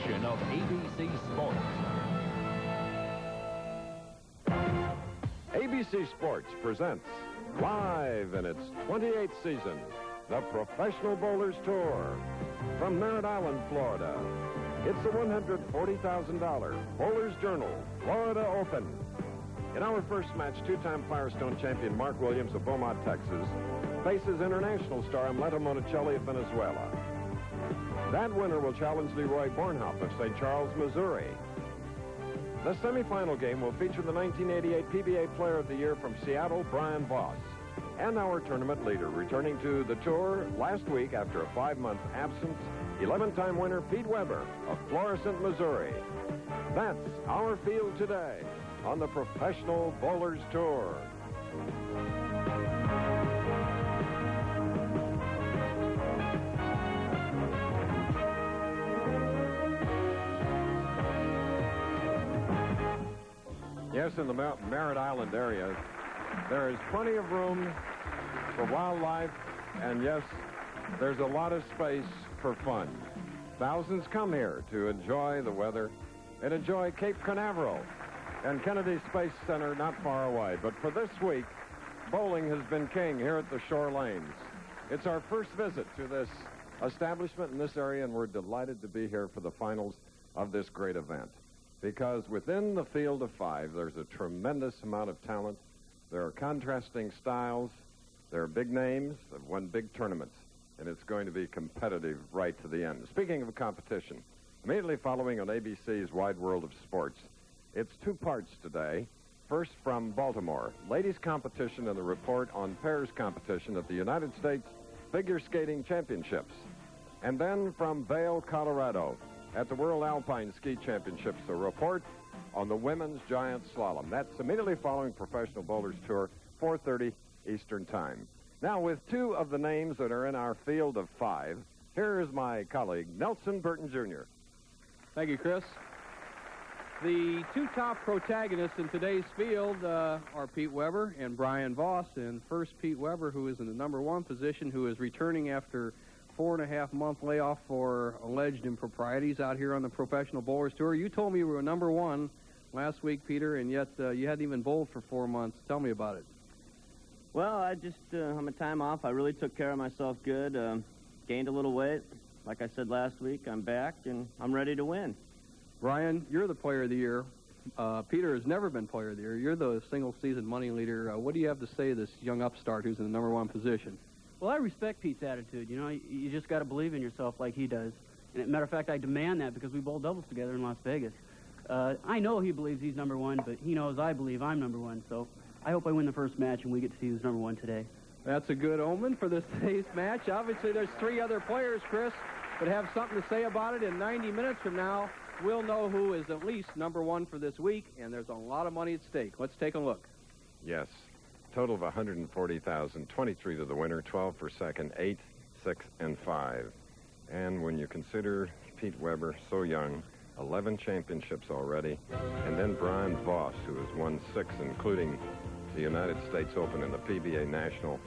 presentation of ABC Sports. ABC Sports presents, live in its 28th season, the Professional Bowlers Tour. From Merritt Island, Florida, it's the $140,000 Bowlers Journal Florida Open. In our first match, two-time Firestone champion Mark Williams of Beaumont, Texas, faces international star Amleto Monticelli of Venezuela. That winner will challenge Leroy Bornhop of St. Charles, Missouri. The semifinal game will feature the 1988 PBA Player of the Year from Seattle, Brian Voss, and our tournament leader, returning to the tour last week after a 5-month absence, 11-time winner Pete Weber of Florissant, Missouri. That's our field today on the Professional Bowlers Tour. Yes, in the Merritt Island area, there is plenty of room for wildlife, and yes, there's a lot of space for fun. Thousands come here to enjoy the weather and enjoy Cape Canaveral and Kennedy Space Center not far away. But for this week, bowling has been king here at the Shore Lanes. It's our first visit to this establishment in this area, and we're delighted to be here for the finals of this great event. Because within the field of 5, there's a tremendous amount of talent. There are contrasting styles. There are big names that have won big tournaments, and it's going to be competitive right to the end. Speaking of competition, immediately following on ABC's Wide World of Sports, it's 2 parts today. First, from Baltimore, ladies competition and the report on pairs competition at the United States Figure Skating Championships. And then from Vail, Colorado, at the World Alpine Ski Championships, a report on the women's giant slalom. That's immediately following Professional Bowlers Tour, 4:30 Eastern Time. Now, with 2 of the names that are in our field of 5, here is my colleague, Nelson Burton, Jr. Thank you, Chris. The 2 top protagonists in today's field are Pete Weber and Brian Voss. And first, Pete Weber, who is in the number 1 position, who is returning after 4.5-month layoff for alleged improprieties out here on the Professional Bowlers Tour. You told me you were number 1 last week, Peter, and yet you hadn't even bowled for 4 months. Tell me about it. Well, I just, on my time off, I really took care of myself good, gained a little weight. Like I said last week, I'm back, and I'm ready to win. Brian, you're the Player of the Year. Peter has never been Player of the Year. You're the single-season money leader. What do you have to say to this young upstart who's in the number 1 position? Well, I respect Pete's attitude. You know, you just got to believe in yourself like he does. And as a matter of fact, I demand that because we bowled doubles together in Las Vegas. I know he believes he's number 1, but he knows I believe I'm number 1. So I hope I win the first match and we get to see who's number 1 today. That's a good omen for this today's match. Obviously, there's 3 other players, Chris, that have something to say about it. In 90 minutes from now, we'll know who is at least number 1 for this week, and there's a lot of money at stake. Let's take a look. Yes. Total of $140,000, 23 to the winner, 12 for second, 8, 6, and 5. And when you consider Pete Weber, so young, 11 championships already, and then Brian Voss, who has won 6, including the United States Open and the PBA National.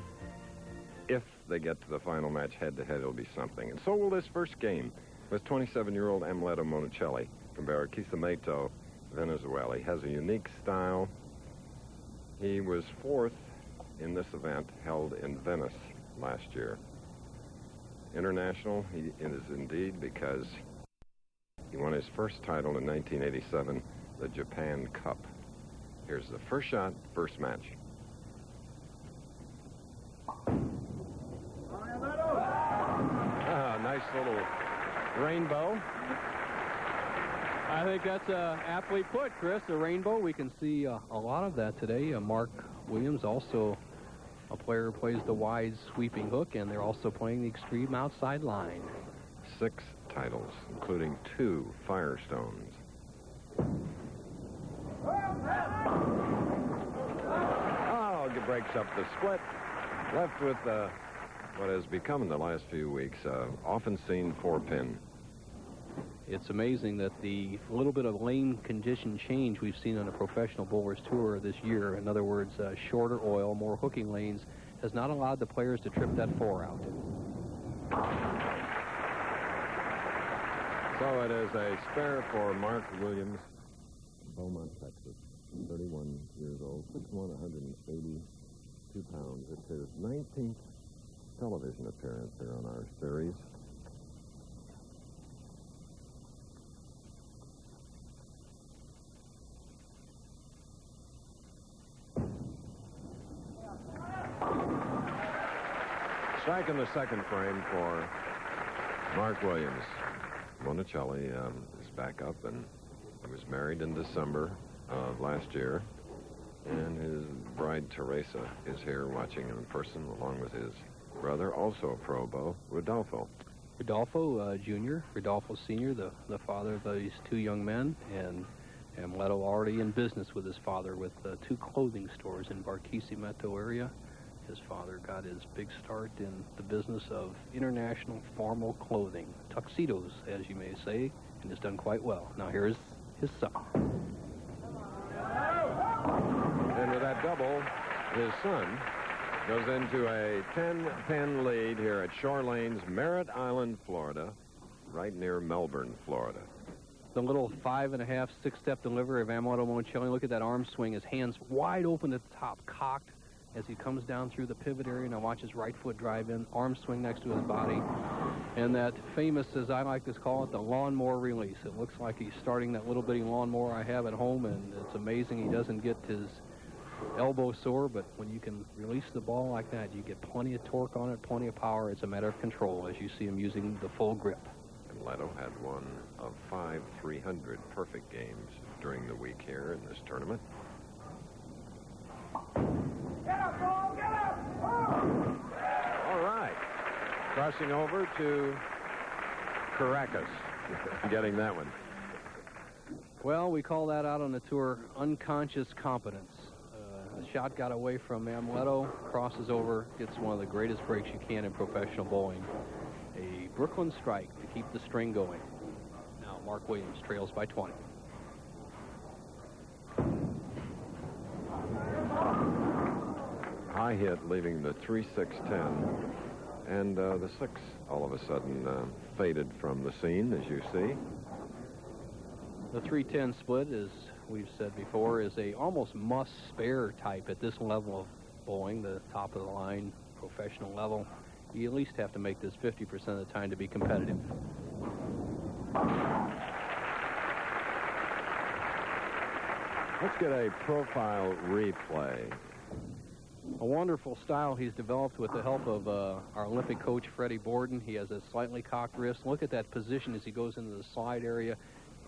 If they get to the final match head-to-head, it'll be something. And so will this first game with 27-year-old Amleto Monticelli from Barquisimeto, Venezuela. He has a unique style. He was 4th in this event held in Venice last year. International he is indeed, because he won his first title in 1987, the Japan Cup. Here's the first shot, first match. Nice little rainbow. I think that's aptly put, Chris. The rainbow, we can see a lot of that today. Mark Williams, also a player who plays the wide sweeping hook, and they're also playing the extreme outside line. 6 titles, including 2 Firestones. Oh, it breaks up the split. Left with what has become in the last few weeks, often seen 4-pin. It's amazing that the little bit of lane condition change we've seen on the Professional Bowlers Tour this year, in other words, shorter oil, more hooking lanes, has not allowed the players to trip that 4 out. So it is a spare for Mark Williams, Beaumont, Texas, 31 years old, 6'1", 182 pounds. It's his 19th television appearance here on our series. Strike in the second frame for Mark Williams. Monticelli is back up, and he was married in December of last year. And his bride, Teresa, is here watching him in person, along with his brother, also a pro bow, Rodolfo. Rodolfo Jr., Rodolfo Sr., the father of these two young men, and Leto already in business with his father with two clothing stores in Barquisimeto area. His father got his big start in the business of international formal clothing, tuxedos, as you may say, and has done quite well. Now here's his son. And with that double, his son goes into a 10-pin lead here at Shore Lanes, Merritt Island, Florida, right near Melbourne, Florida. The little 5.5, 6-step delivery of Amoedo Monticelli. Look at that arm swing. His hands wide open at the top, cocked as he comes down through the pivot area. Now watch his right foot drive in, arm swing next to his body. And that famous, as I like to call it, the lawnmower release. It looks like he's starting that little bitty lawnmower I have at home, and it's amazing he doesn't get his elbow sore, but when you can release the ball like that, you get plenty of torque on it, plenty of power. It's a matter of control as you see him using the full grip. And Leto had one of 5 300 perfect games during the week here in this tournament. Get up, ball! Get up! All right. Crossing over to Caracas, getting that one. Well, we call that out on the tour unconscious competence. The shot got away from Amoedo, crosses over, gets one of the greatest breaks you can in professional bowling. A Brooklyn strike to keep the string going. Now Mark Williams trails by 20. High hit, leaving the 3-6-10. And the 6 all of a sudden faded from the scene, as you see. The 3-10 split, as we've said before, is a almost must-spare type at this level of bowling, the top of the line, professional level. You at least have to make this 50% of the time to be competitive. Let's get a profile replay. A wonderful style he's developed with the help of our Olympic coach, Freddie Borden. He has a slightly cocked wrist. Look at that position as he goes into the slide area.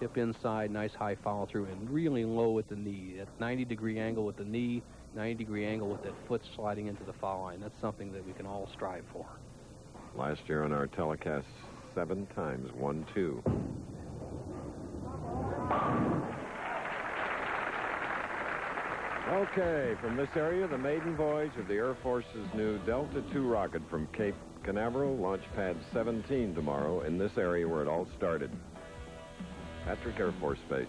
Hip inside, nice high follow through, and really low at the knee. At 90-degree angle with the knee, 90-degree angle with that foot sliding into the foul line. That's something that we can all strive for. Last year on our telecast, 7 times, 1-2. Okay, from this area, the maiden voyage of the Air Force's new Delta II rocket from Cape Canaveral, launch pad 17 tomorrow in this area where it all started. Patrick Air Force Base.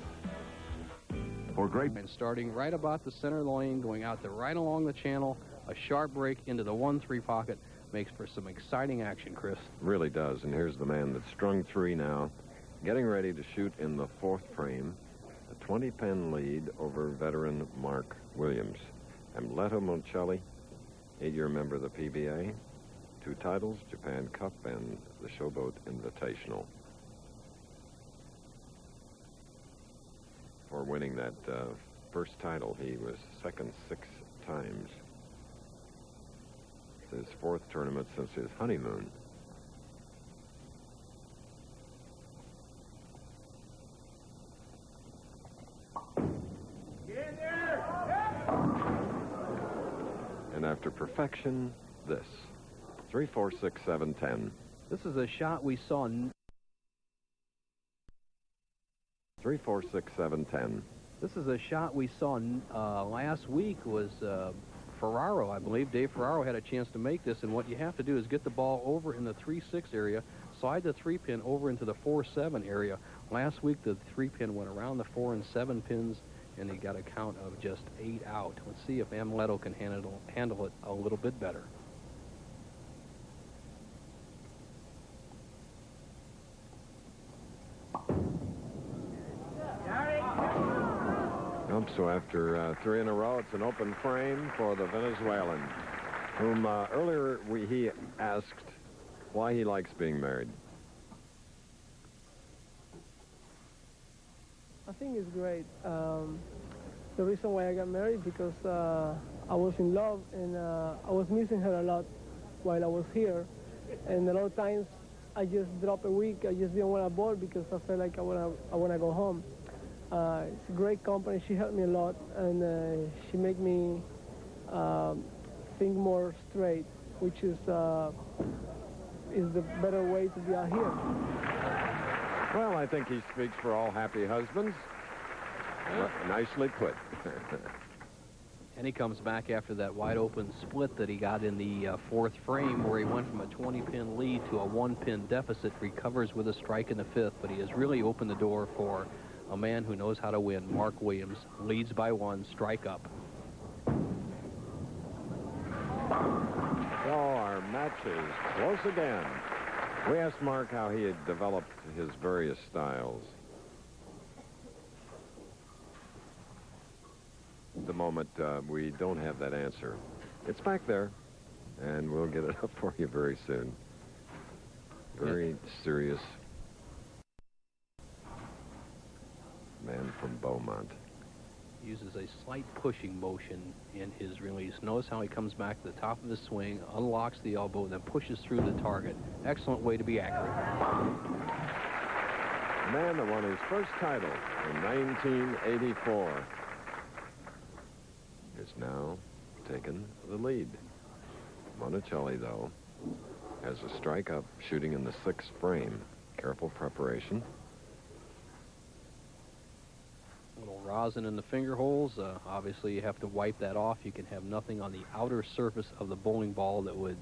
For great. And starting right about the center of the lane, going out there right along the channel, a sharp break into the 1-3 pocket makes for some exciting action, Chris. Really does, and here's the man that's strung 3 now, getting ready to shoot in the 4th frame. A 20-pin lead over veteran Mark Williams. Amoedo Monticelli, 8-year member of the PBA, 2 titles, Japan Cup and the Showboat Invitational. For winning that first title, he was second 6 times. It's his 4th tournament since his honeymoon. And after perfection, this. 3, 4, 6, 7, 10. This is a shot we saw. 3, 4, 6, 7, 10. This is a shot we saw last week. Was Ferraro, I believe. Dave Ferraro had a chance to make this, and what you have to do is get the ball over in the 3-6 area, slide the 3-pin over into the 4-7 area. Last week, the 3-pin went around the 4 and 7 pins, and he got a count of just 8 out. Let's see if Amoedo can handle it a little bit better. So after 3 in a row, it's an open frame for the Venezuelan, whom earlier he asked why he likes being married. I think it's great. The reason why I got married, because I was in love, and I was missing her a lot while I was here. And a lot of times I just dropped a week. I just didn't want to board because I felt like I want to go home. It's a great company. She helped me a lot, and she made me think more straight, which is the better way to be out here. Well, I think he speaks for all happy husbands. Nicely put. And he comes back after that wide-open split that he got in the fourth frame, where he went from a 20-pin lead to a 1-pin deficit, recovers with a strike in the fifth, but he has really opened the door for a man who knows how to win. Mark Williams leads by 1, strike up. So our match is close again. We asked Mark how he had developed his various styles. At the moment, we don't have that answer. It's back there, and we'll get it up for you very soon. Very serious man from Beaumont. Uses a slight pushing motion in his release. Notice how he comes back to the top of the swing, unlocks the elbow, and then pushes through the target. Excellent way to be accurate. The man that won his first title in 1984 is now taken the lead. Monticelli, though, has a strike up, shooting in the 6th frame. Careful preparation. A little rosin in the finger holes. Obviously, you have to wipe that off. You can have nothing on the outer surface of the bowling ball that would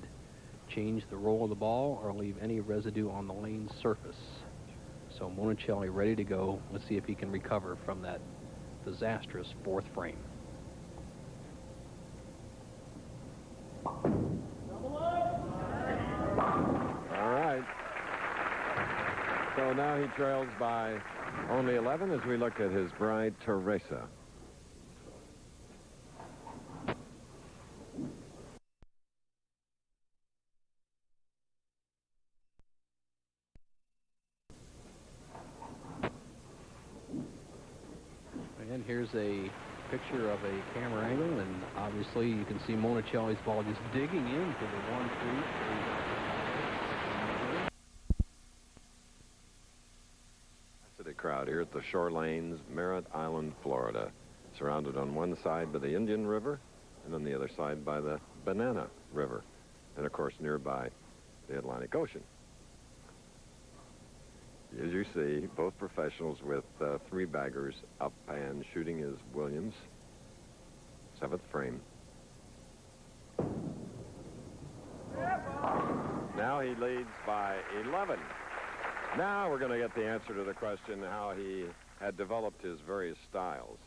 change the roll of the ball or leave any residue on the lane surface. So Monticelli ready to go. Let's see if he can recover from that disastrous 4th frame. All right. So now he trails by only 11 as we look at his bride, Teresa. And here's a picture of a camera angle, and obviously you can see Monticelli's ball just digging into the 1-3. Crowd here at the Shore Lanes, Merritt Island, Florida, surrounded on one side by the Indian River and on the other side by the Banana River, and of course nearby the Atlantic Ocean. As you see, both professionals with 3 baggers up and shooting is Williams, 7th frame. Now he leads by 11. Now we're going to get the answer to the question how he had developed his various styles.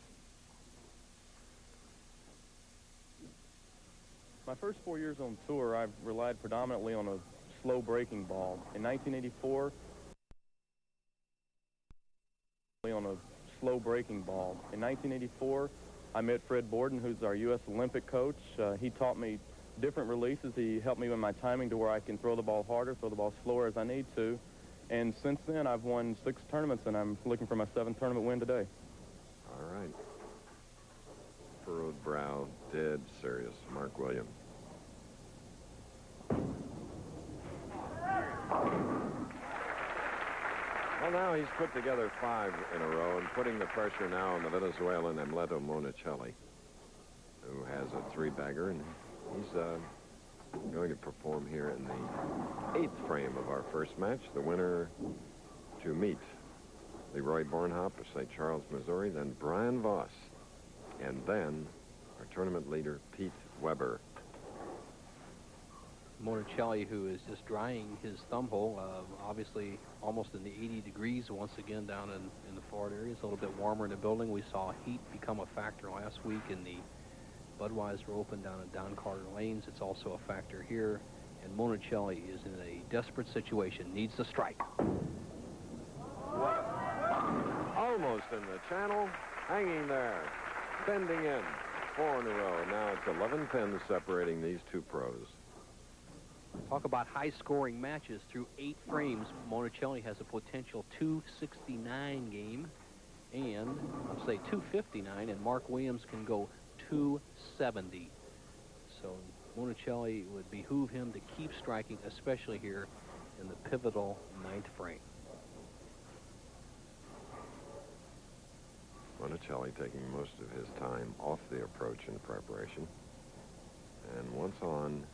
My first 4 years on tour, I've relied predominantly on a slow breaking ball. In 1984, I met Fred Borden, who's our U.S. Olympic coach. He taught me different releases. He helped me with my timing to where I can throw the ball harder, throw the ball slower as I need to. And since then, I've won 6 tournaments, and I'm looking for my 7th tournament win today. All right. Furrowed brow, dead serious, Mark Williams. Well, now he's put together 5 in a row and putting the pressure now on the Venezuelan Amleto Monticelli, who has a 3-bagger, and he's going to perform here in the 8th frame of our first match. The winner to meet Leroy Bornhop of St. Charles, Missouri, then Brian Voss, and then our tournament leader, Pete Weber. Monticelli, who is just drying his thumb hole, obviously almost in the 80 degrees once again down in the Florida area. It's a little bit warmer in the building. We saw heat become a factor last week in the Budweiser Open down in Don Carter Lanes. It's also a factor here, and Monticelli is in a desperate situation, needs to strike. Almost in the channel, hanging there. bending in. 4 in a row. Now it's 11 pins separating these two pros. Talk about high-scoring matches through 8 frames. Monticelli has a potential 269 game, and I'll say 259, and Mark Williams can go 270. So Monticelli would behoove him to keep striking, especially here in the pivotal 9th frame. Monticelli taking most of his time off the approach in preparation. And once on,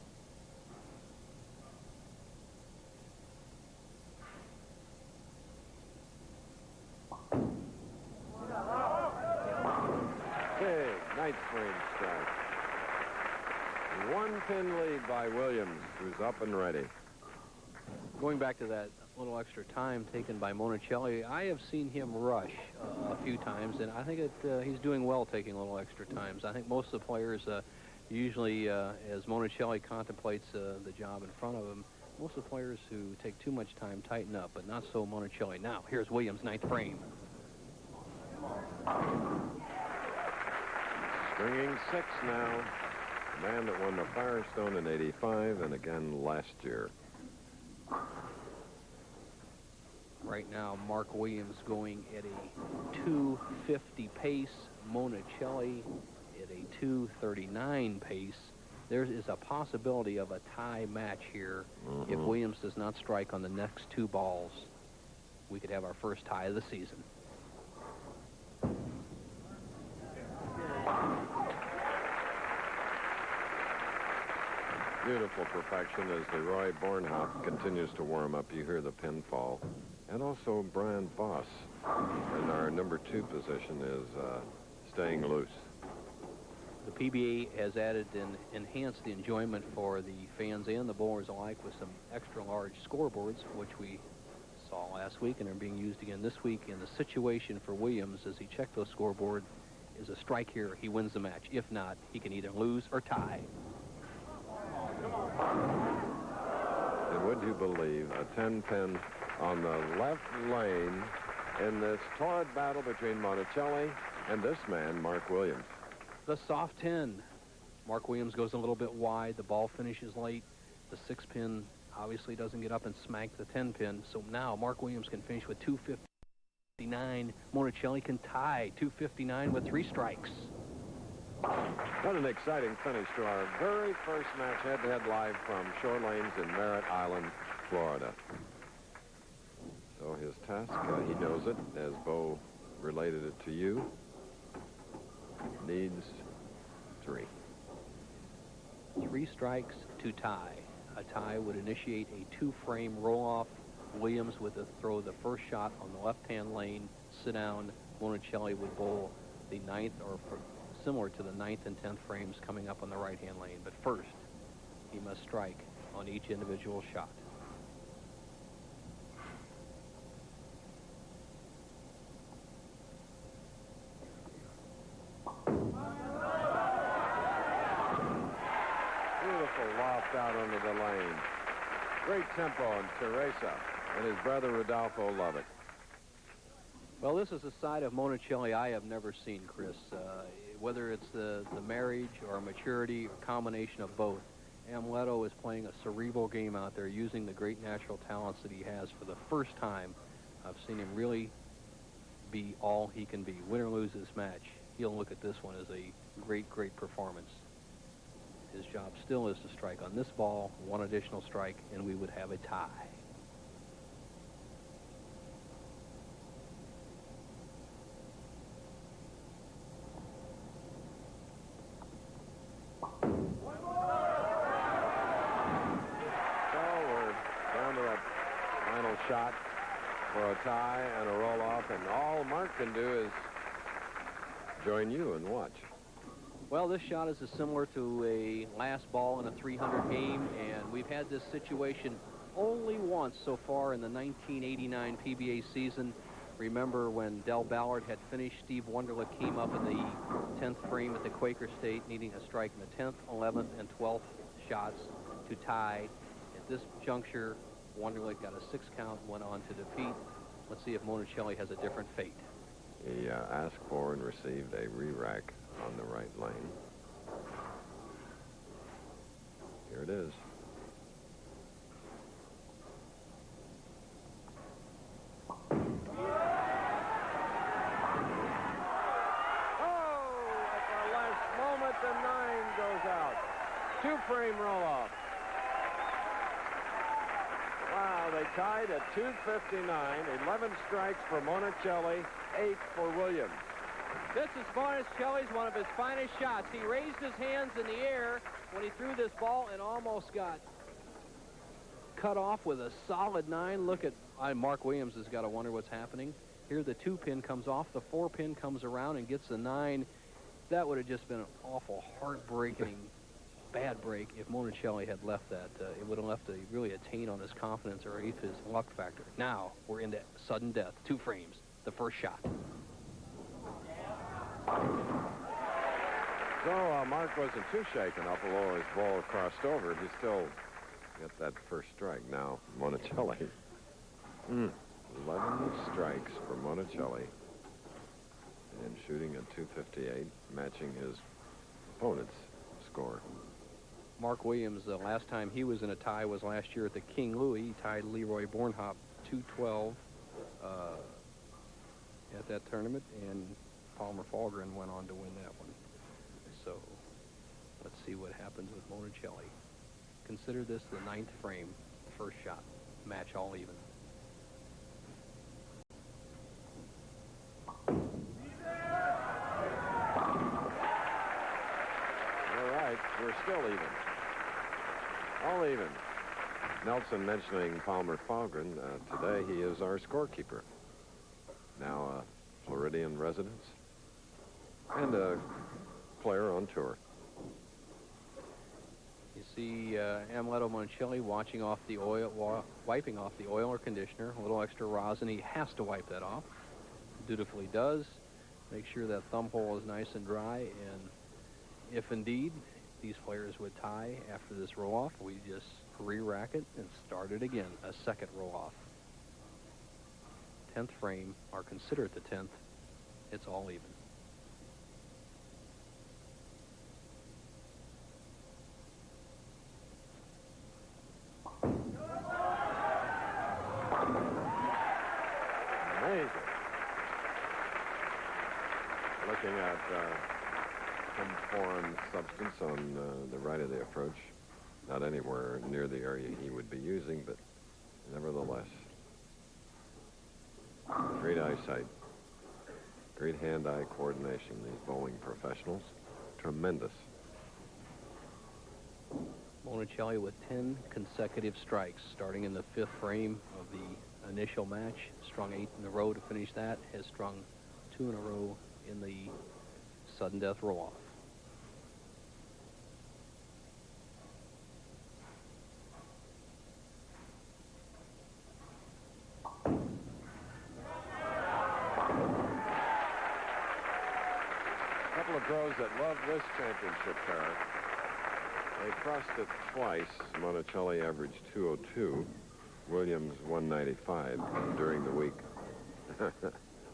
big 9th frame strike. 1 pin lead by Williams, who's up and ready. Going back to that little extra time taken by Monticelli, I have seen him rush a few times, and I think he's doing well taking a little extra times. I think most of the players usually, as Monticelli contemplates the job in front of him, most of the players who take too much time tighten up, but not so Monticelli. Now, here's Williams' 9th frame. Stringing 6 now. The man that won the Firestone in '85 and again last year. Right now, Mark Williams going at a 250 pace. Monticelli at a 239 pace. There is a possibility of a tie match here. If Williams does not strike on the next 2 balls, we could have our first tie of the season. Beautiful perfection as the Roy Bornhop continues to warm up. You hear the pin fall. And also Brian Voss in our number 2 position is staying loose. The PBA has added and enhanced the enjoyment for the fans and the bowlers alike with some extra large scoreboards, which we saw last week and are being used again this week. And the situation for Williams as he checked those scoreboard is a strike here, he wins the match. If not, he can either lose or tie. And would you believe a 10-pin on the left lane in this torrid battle between Monticelli and this man, Mark Williams. The soft 10. Mark Williams goes a little bit wide. The ball finishes late. The 6-pin obviously doesn't get up and smack the 10-pin. So now Mark Williams can finish with 259. Monticelli can tie 259 with 3 strikes. What an exciting finish to our very first match head-to-head live from Shore Lanes in Merritt Island, Florida. So his task, he knows it, as Bo related it to you, needs 3. 3 strikes to tie. A tie would initiate a 2-frame roll-off. Williams would throw the first shot on the left-hand lane, sit down. Monticelli would bowl the 9th or similar to the 9th and 10th frames coming up on the right-hand lane. But first, he must strike on each individual shot. Beautiful loft out onto the lane. Great tempo on Teresa and his brother Rodolfo love it. Well, this is a side of Monticelli I have never seen, Chris. Whether it's the marriage or maturity or combination of both, Amleto is playing a cerebral game out there using the great natural talents that he has for the first time. I've seen him really be all he can be. Win or lose this match, he'll look at this one as a great, great performance. His job still is to strike on this ball, 1 additional strike, and we would have a tie. Shot for a tie and a roll-off, and all Mark can do is join you and watch. Well, this shot is similar to a last ball in a 300 game, and we've had this situation only once so far in the 1989 PBA season. Remember when Del Ballard had finished, Steve Wunderlich came up in the 10th frame at the Quaker State, needing a strike in the 10th, 11th, and 12th shots to tie. At this juncture, Wunderlich got a 6 count, went on to defeat. Let's see if Monticelli has a different fate. He asked for and received a re-rack on the right lane. Here it is. The 9 goes out. 2-frame roll-off. Wow, they tied at 2:59. 11 strikes for Monticelli, 8 for Williams. This is Monticelli's one of his finest shots. He raised his hands in the air when he threw this ball and almost got cut off with a solid 9. Look at Mark Williams has got to wonder what's happening. Here the 2-pin comes off, the 4-pin comes around and gets the 9. That would have just been an awful, heartbreaking, bad break if Monticelli had left that. It would have left really a taint on his confidence or his luck factor. Now we're into sudden death. 2 frames. The first shot. So Mark wasn't too shaken up, although his ball crossed over. He still got that first strike. Now Monticelli. 11 strikes for Monticelli. And shooting at 258, matching his opponent's score. Mark Williams, the last time he was in a tie was last year at the King Louis. He tied Leroy Bornhop 212 at that tournament, and Palmer Fahlgren went on to win that one. So let's see what happens with Monticelli. Consider this the 9th frame, first shot, match all even. We're still even. All even. Nelson mentioning Palmer Fahlgren. Today he is our scorekeeper. Now a Floridian resident and a player on tour. You see Amuleto Monticelli watching off the oil, wiping off the oil or conditioner. A little extra rosin. He has to wipe that off. Dutifully does. Make sure that thumb hole is nice and dry, and if indeed these players would tie after this roll-off, we just re-rack it and start it again, a second roll-off. 10th frame, or consider it the 10th. It's all even. Amazing. Looking at some foreign substance on the right of the approach. Not anywhere near the area he would be using, but nevertheless. Great eyesight. Great hand-eye coordination. These bowling professionals. Tremendous. Monticelli with 10 consecutive strikes, starting in the 5th frame of the initial match. Strung 8 in a row to finish that. Has strung 2 in a row in the sudden death roll-off. Couple of pros that love this championship pair. They crossed it twice. Monticelli averaged 202. Williams 195 during the week.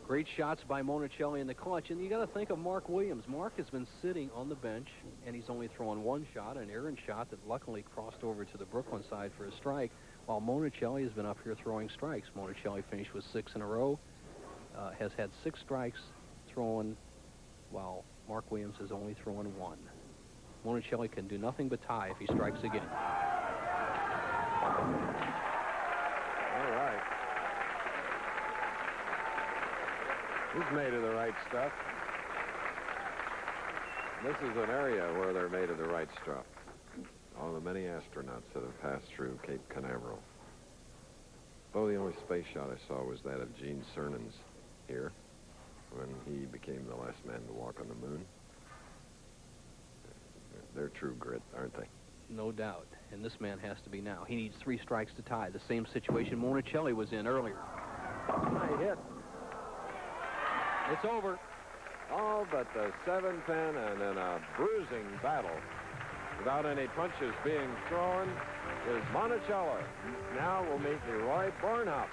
Great shots by Monticelli in the clutch, and you got to think of Mark Williams. Mark has been sitting on the bench, and he's only thrown one shot, an errant shot that luckily crossed over to the Brooklyn side for a strike, while Monticelli has been up here throwing strikes. Monticelli finished with 6 in a row, has had 6 strikes thrown, while Mark Williams has only thrown 1. Monticelli can do nothing but tie if he strikes again. All right. He's made of the right stuff. This is an area where they're made of the right stuff. All the many astronauts that have passed through Cape Canaveral. Oh, the only space shot I saw was that of Gene Cernan's here when he became the last man to walk on the moon. They're true grit, aren't they? No doubt. And this man has to be now. He needs 3 strikes to tie. The same situation Monticelli was in earlier. High hit. It's over. All but the 7-pin, and in a bruising battle, without any punches being thrown, is Monticelli. Now we'll meet Leroy Bornhop.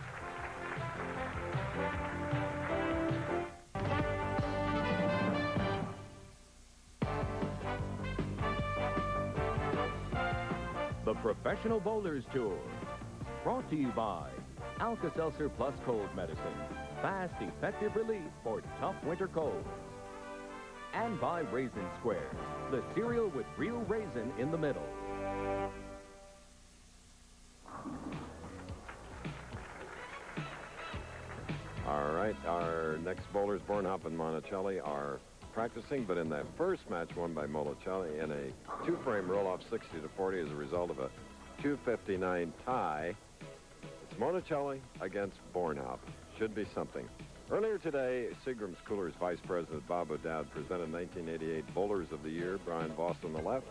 the Professional Bowlers Tour. Brought to you by Alka-Seltzer Plus Cold Medicine. Fast, effective relief for tough winter colds. And by Raisin Squares, the cereal with real raisin in the middle. All right, our next bowlers, Bornhop and Monticelli, are practicing, but in that first match won by Monticelli in a two-frame roll-off 60-40 as a result of a 259 tie. It's Monticelli against Bornhop. Should be something. Earlier today, Seagram's Coolers Vice President Bob O'Dowd presented 1988 Bowlers of the Year. Brian Voss on the left,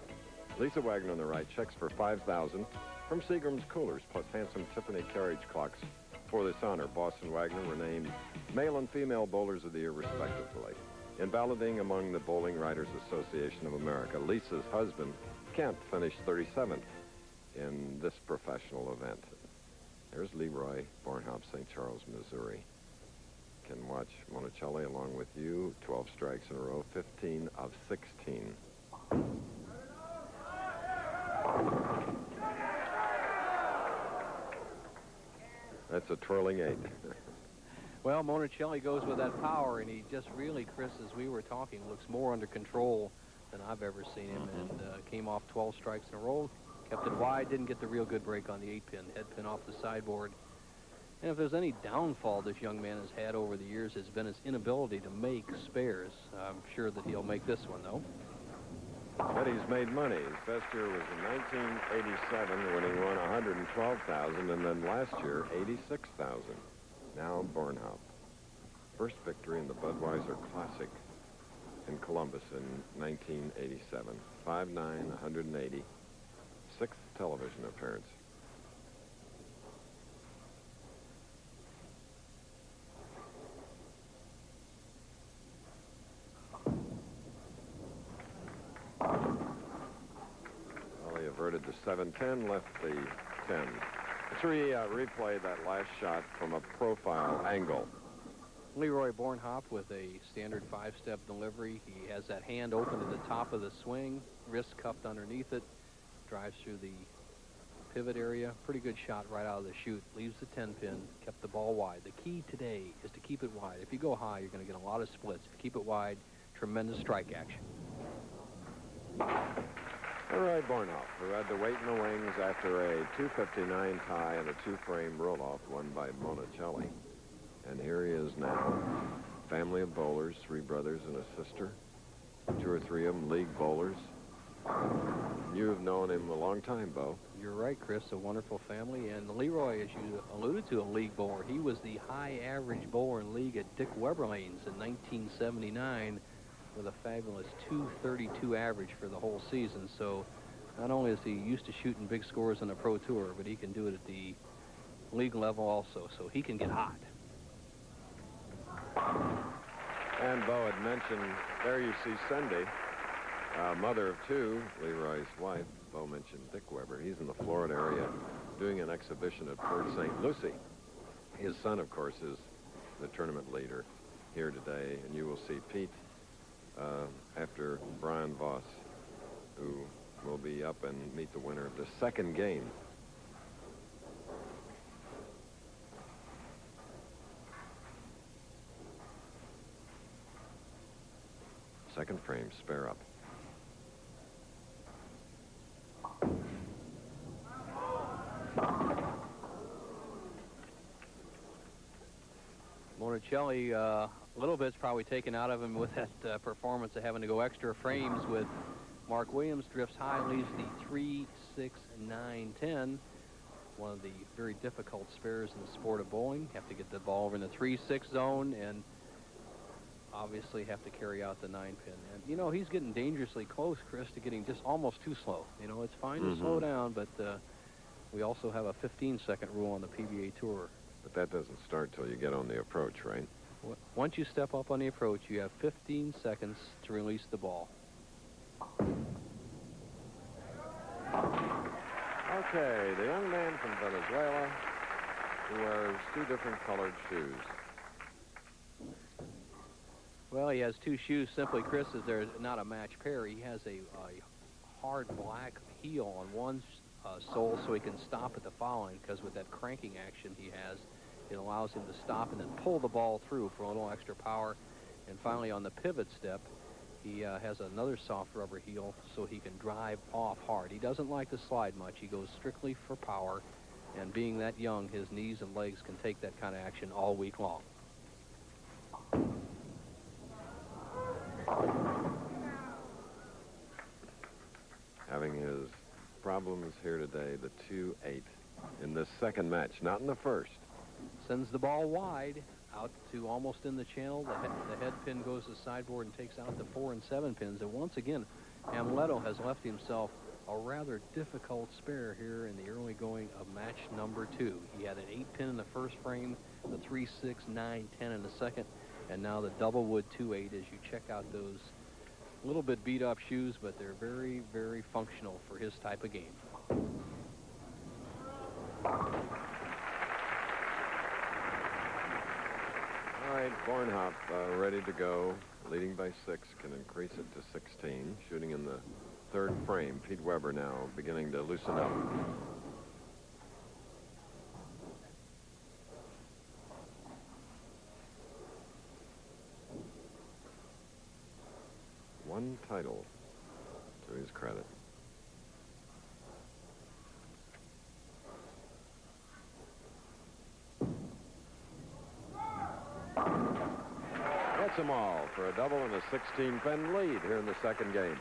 Lisa Wagner on the right. Checks for $5,000 from Seagram's Coolers, plus handsome Tiffany carriage clocks. For this honor, Voss and Wagner were named Male and Female Bowlers of the Year, respectively. In balloting among the Bowling Writers Association of America, Lisa's husband, Kent, finished 37th in this professional event. There's Leroy, Bornhop, St. Charles, Missouri. Can watch Monticelli along with you. 12 strikes in a row, 15 of 16. That's a twirling 8. Well, Monticelli goes with that power, and he just really, Chris, as we were talking, looks more under control than I've ever seen him, and came off 12 strikes in a row, kept it wide, didn't get the real good break on the 8-pin, head pin off the sideboard. And if there's any downfall this young man has had over the years, has been his inability to make spares. I'm sure that he'll make this one, though. But he's made money. His best year was in 1987 when he won $112,000, and then last year, $86,000. Now Bornhop. First victory in the Budweiser Classic in Columbus in 1987. 5'9", 180. Sixth television appearance. Well, he averted the 7-10, left the 10. Let's replay that last shot from a profile angle. Leroy Bornhop with a standard 5-step delivery. He has that hand open to the top of the swing, wrist cupped underneath it, drives through the pivot area. Pretty good shot right out of the chute. Leaves the 10-pin, kept the ball wide. The key today is to keep it wide. If you go high, you're going to get a lot of splits. If you keep it wide, tremendous strike action. All right, Bornhop, who had to wait in the wings after a 259 tie and a two-frame roll-off won by Monticelli. And here he is now. Family of bowlers, 3 brothers and a sister. 2 or 3 of them league bowlers. You've known him a long time, Bo. You're right, Chris, a wonderful family. And Leroy, as you alluded to, a league bowler. He was the high average bowler in league at Dick Weber Lanes in 1979 with a fabulous 232 average for the whole season. So not only is he used to shooting big scores on the Pro Tour, but he can do it at the league level also, so he can get hot. And Bo had mentioned, there you see Cindy, mother of 2, Leroy's wife. Bo mentioned Dick Weber. He's in the Florida area doing an exhibition at Port St. Lucie. His son, of course, is the tournament leader here today, and you will see Pete after Brian Voss, who will be up and meet the winner of the second game. Second frame, spare up. Monticelli, a little bit's probably taken out of him with that performance of having to go extra frames with Mark Williams. Drifts high, leaves the 3, 6, 9, 10. One of the very difficult spares in the sport of bowling. Have to get the ball over in the 3-6 zone and obviously have to carry out the 9-pin. And, you know, he's getting dangerously close, Chris, to getting just almost too slow. You know, it's fine to slow down, but we also have a 15-second rule on the PBA Tour. But that doesn't start till you get on the approach, right? Once you step up on the approach, you have 15 seconds to release the ball. Okay, the young man from Venezuela who wears 2 different colored shoes. Well, he has 2 shoes. Simply, Chris, is there's not a match pair. He has a hard black heel on one sole so he can stop at the fouling, because with that cranking action he has, it allows him to stop and then pull the ball through for a little extra power. And finally, on the pivot step, he has another soft rubber heel so he can drive off hard. He doesn't like to slide much. He goes strictly for power. And being that young, his knees and legs can take that kind of action all week long. Having his problems here today, the 2-8 in this second match, not in the first. Sends the ball wide out to almost in the channel. The head pin goes to the sideboard and takes out the 4 and 7 pins. And once again, Amleto has left himself a rather difficult spare here in the early going of match number 2. He had an 8-pin in the first frame, the 3, 6, 9, 10 in the second, and now the double wood 2-8 as you check out those little bit beat up shoes, but they're very, very functional for his type of game. All right, Bornhop ready to go, leading by 6, can increase it to 16, shooting in the third frame. Pete Weber now beginning to loosen up. One title to his credit. Gets them all for a double and a 16-pin lead here in the second game.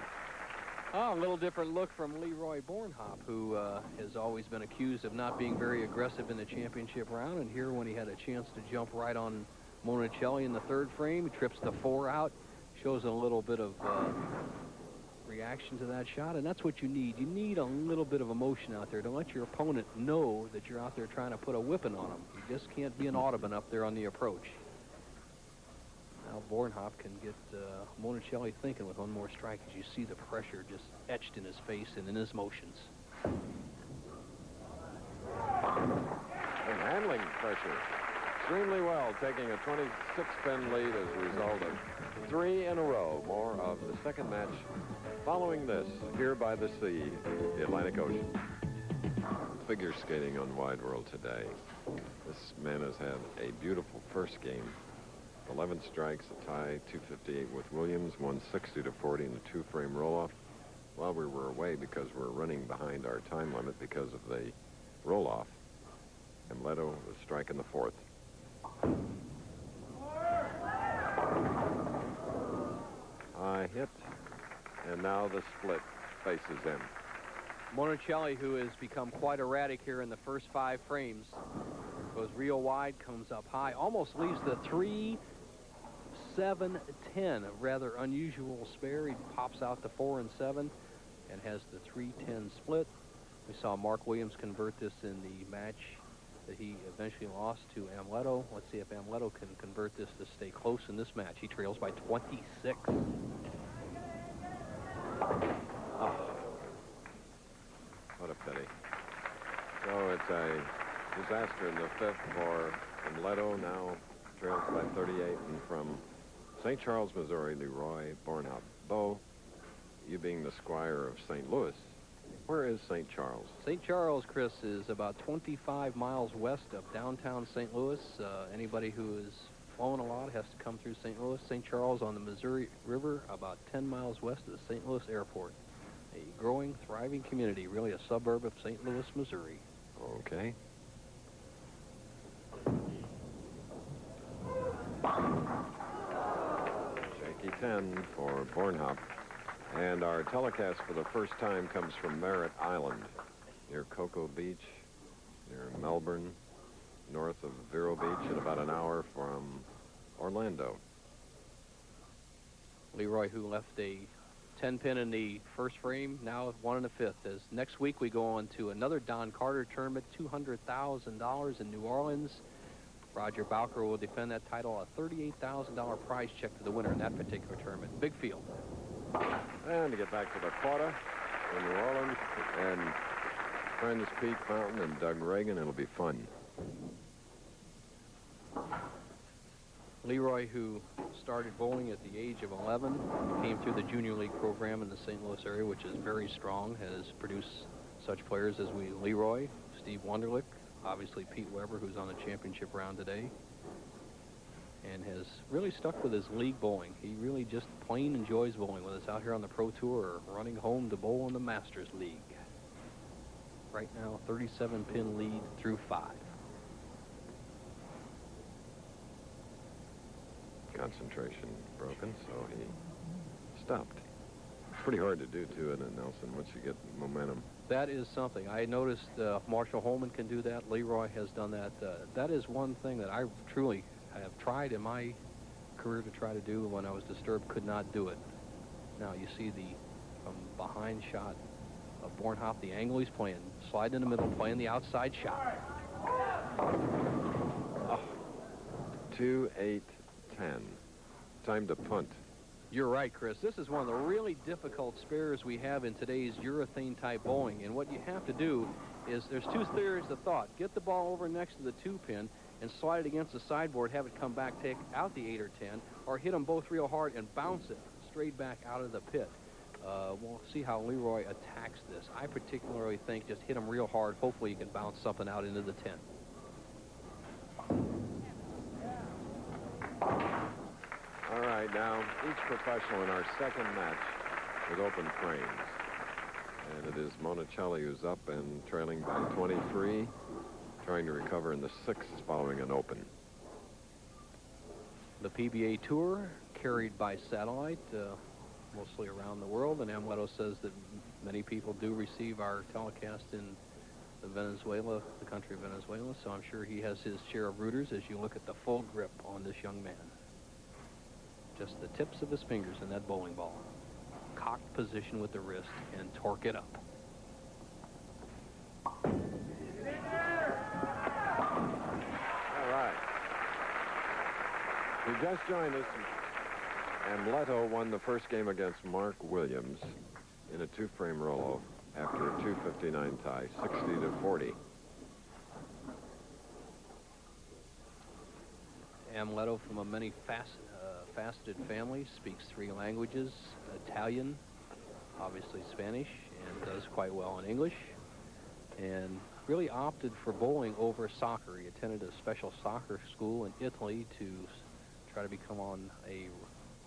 Oh, a little different look from Leroy Bornhop, who has always been accused of not being very aggressive in the championship round. And here, when he had a chance to jump right on Monicelli in the third frame, he trips the 4 out, shows a little bit of reaction to that shot, and that's what you need. You need a little bit of emotion out there to let your opponent know that you're out there trying to put a whipping on them. You just can't be an Audubon up there on the approach. Now Bornhop can get Monicelli thinking with one more strike as you see the pressure just etched in his face and in his motions. And handling pressure extremely well, taking a 26-pin lead as a result of 3 in a row. More of the second match following this here by the sea, the Atlantic Ocean. Figure skating on Wide World today. This man has had a beautiful first game. 11 strikes, a tie, 258 with Williams, 160-40 in the 2-frame roll-off. While we were away because we're running behind our time limit because of the roll-off, Amleto was striking the 4th. High hit, and now the split faces him. Monicelli, who has become quite erratic here in the first 5 frames, goes real wide, comes up high, almost leaves the 3, 7, 10, a rather unusual spare. He pops out the 4 and 7 and has the 3-10 split. We saw Mark Williams convert this in the match that he eventually lost to Amleto. Let's see if Amleto can convert this to stay close in this match. He trails by 26. Oh, what a pity. So it's a disaster in the 5th for Amleto. Now trails by 38, and from St. Charles, Missouri, Leroy Bornhop. Bo, you being the squire of St. Louis, where is St. Charles? St. Charles, Chris, is about 25 miles west of downtown St. Louis. Anybody who has flown a lot has to come through St. Louis. St. Charles on the Missouri River, about 10 miles west of the St. Louis airport. A growing, thriving community, really a suburb of St. Louis, Missouri. Okay. Shaky 10 for Bornhop. And our telecast for the first time comes from Merritt Island, near Cocoa Beach, near Melbourne, north of Vero Beach, and about an hour from Orlando. Leroy, who left a 10-pin in the first frame, now 1 in the 5th. As next week we go on to another Don Carter tournament, $200,000 in New Orleans. Roger Bowker will defend that title, a $38,000 prize check to the winner in that particular tournament. Big field. And to get back to the quarter in New Orleans, and friends Pete Fountain and Doug Reagan, it'll be fun. Leroy, who started bowling at the age of 11, came through the junior league program in the St. Louis area, which is very strong, has produced such players as Leroy, Steve Wunderlich, obviously Pete Weber, who's on the championship round today, and has really stuck with his league bowling. He really just plain enjoys bowling, whether it's out here on the Pro Tour or running home to bowl in the Masters League. Right now, 37-pin lead through 5. Concentration broken, so he stopped. It's pretty hard to do, too, isn't it, Nelson, once you get momentum? That is something. I noticed Marshall Holman can do that. Leroy has done that. That is one thing that I truly have tried in my career to try to do. When I was disturbed, could not do it. Now, you see the from behind shot of Bornhop, the angle he's playing, sliding in the middle, playing the outside shot. Oh. 2-8-10. Time to punt. You're right, Chris. This is one of the really difficult spares we have in today's urethane-type bowling. And what you have to do is there's two theories of thought. Get the ball over next to the 2-pin and slide it against the sideboard, have it come back, take out the 8 or 10, or hit them both real hard and bounce it straight back out of the pit. We'll see how Leroy attacks this. I particularly think just hit him real hard. Hopefully you can bounce something out into the 10. All right, now each professional in our second match with open frames. And it is Monicelli who's up and trailing by 23, trying to recover in the 6th following an open. The PBA Tour carried by satellite, mostly around the world, and Amleto says that many people do receive our telecast in Venezuela, the country of Venezuela, so I'm sure he has his share of rooters as you look at the full grip on this young man. Just the tips of his fingers in that bowling ball. Cocked position with the wrist and torque it up. All right. You just joined us. Amleto won the first game against Mark Williams in a 2-frame roll-off after a 2:59 tie, 60-40. Amleto, from a many faceted family, speaks 3 languages, Italian, obviously Spanish, and does quite well in English, and really opted for bowling over soccer. He attended a special soccer school in Italy to try to become on a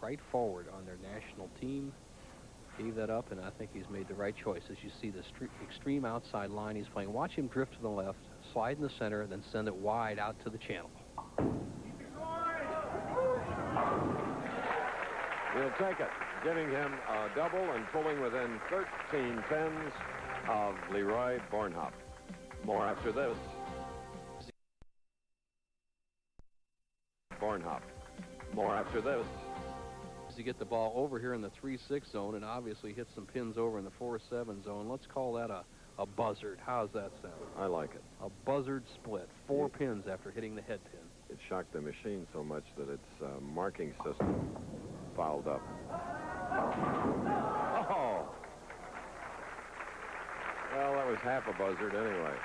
right forward on their national team. Gave that up, and I think he's made the right choice. As you see the extreme outside line he's playing, watch him drift to the left, slide in the center, then send it wide out to the channel. He'll take it, giving him a double and pulling within 13 pins of Leroy Bornhop. More after this. Bornhop. More after this. To get the ball over here in the 3-6 zone and obviously hit some pins over in the 4-7 zone. Let's call that a buzzard. How's that sound? I like it. A buzzard split. 4 pins after hitting the head pin. It shocked the machine so much that its marking system fouled up. Oh! Well, that was half a buzzard anyway.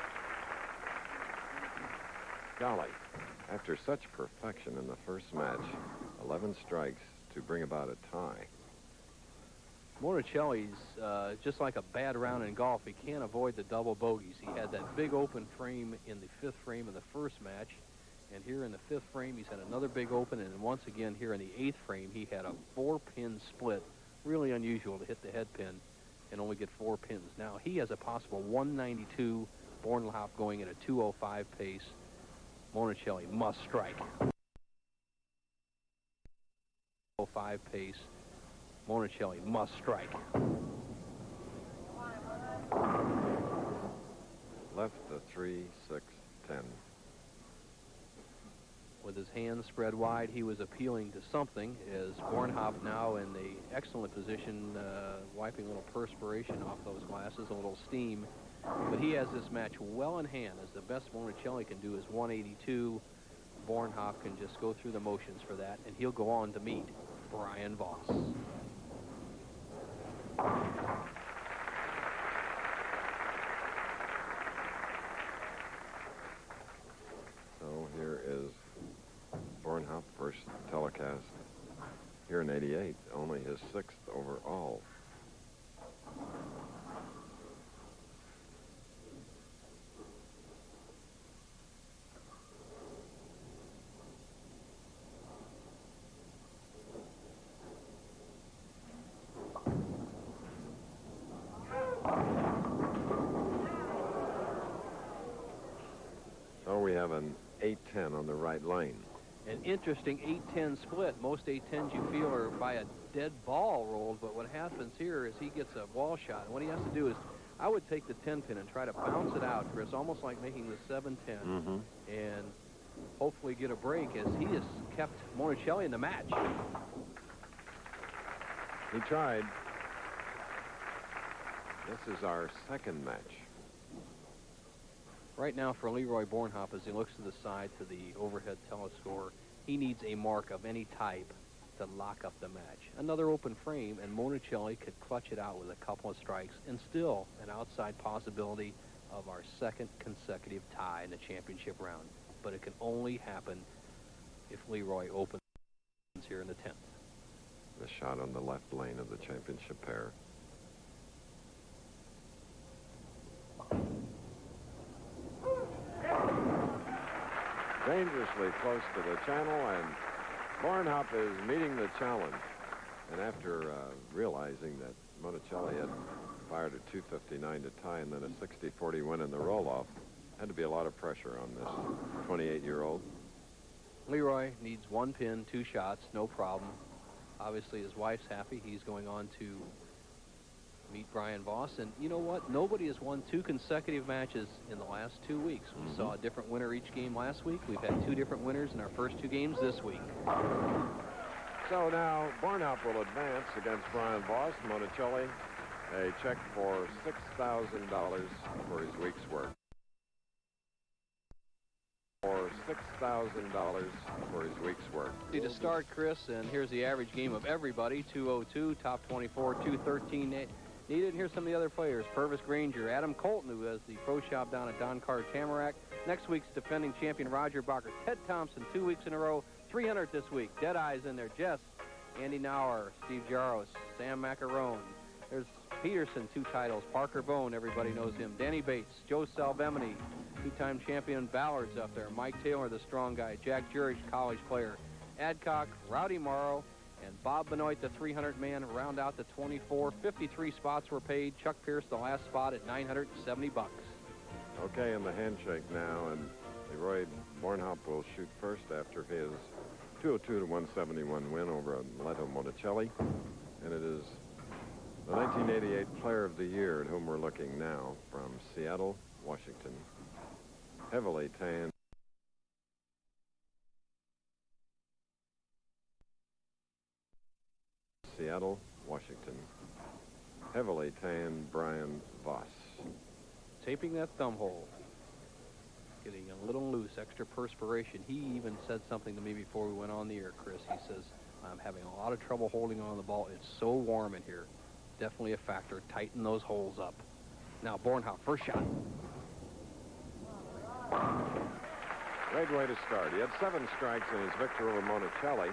Golly, after such perfection in the first match, 11 strikes to bring about a tie. Monicelli's just like a bad round in golf. He can't avoid the double bogeys. He had that big open frame in the 5th frame of the first match, and here in the 5th frame he's had another big open, and once again here in the 8th frame he had a 4-pin split. Really unusual to hit the head pin and only get 4 pins. Now he has a possible 192 Bornhop going at a 205 pace. Monicelli must strike. 205 pace. Monicelli must strike. Left the 3, 6, 10. With his hands spread wide, he was appealing to something, as Bornhop now in the excellent position, wiping a little perspiration off those glasses, a little steam. But he has this match well in hand, as the best Monicelli can do is 182. Bornhop can just go through the motions for that, and he'll go on to meet Brian Voss. So here is Bornhop, first telecast here in '88, only his 6th overall. right lane. An interesting 8-10 split. Most 8-10s you feel are by a dead ball rolled, but what happens here is he gets a wall shot. And what he has to do is, I would take the 10-pin and try to bounce it out, Chris, almost like making the 7-10, and hopefully get a break, as he has kept Monticelli in the match. He tried. This is our second match. Right now for Leroy Bornhop, as he looks to the side to the overhead telescore, he needs a mark of any type to lock up the match. Another open frame, and Monticelli could clutch it out with a couple of strikes, and still an outside possibility of our second consecutive tie in the championship round. But it can only happen if Leroy opens here in the 10th. The shot on the left lane of the championship pair. Dangerously close to the channel, and Bornhop is meeting the challenge. And after realizing that Monticelli had fired at 259 to tie and then a 60-40 win in the roll-off, had to be a lot of pressure on this 28-year-old. Leroy needs 1 pin, 2 shots, no problem. Obviously, his wife's happy. He's going on to meet Brian Voss. And you know what? Nobody has won 2 consecutive matches in the last 2 weeks. We saw a different winner each game last week. We've had 2 different winners in our first 2 games this week. So now Bornhop will advance against Brian Voss. Monticelli, a check for $6,000 for his week's work. For $6,000 for his week's work. To start, Chris, and here's the average game of everybody. 202, top 24, 213 needed. And here's some of the other players. Purvis Granger, Adam Colton, who has the pro shop down at Don Carter Tamarack. Next week's defending champion Roger Barker. Ted Thompson, 2 weeks in a row, 300 this week. Deadeye's in there. Jess, Andy Nauer, Steve Jaros, Sam Macarone. There's Peterson, 2 titles. Parker Bone, everybody knows him. Danny Bates, Joe Salvemini, 2-time champion. Ballard's up there. Mike Taylor, the strong guy. Jack Jurich, college player. Adcock, Rowdy Morrow, and Bob Benoit, the 300-man, round out the 24. 53 spots were paid. Chuck Pierce, the last spot at $970. Okay, in the handshake now, and Leroy Bornhop will shoot first after his 202 to 171 win over Mileto Monticelli. And it is the 1988 Player of the Year, at whom we're looking now, from Seattle, Washington. Heavily tanned. Seattle, Washington. Heavily tanned Brian Voss. Taping that thumb hole. Getting a little loose, extra perspiration. He even said something to me before we went on the air, Chris. He says, I'm having a lot of trouble holding on the ball. It's so warm in here. Definitely a factor. Tighten those holes up. Now, Bornhop, first shot. Great way to start. He had 7 strikes in his victory over Monticelli.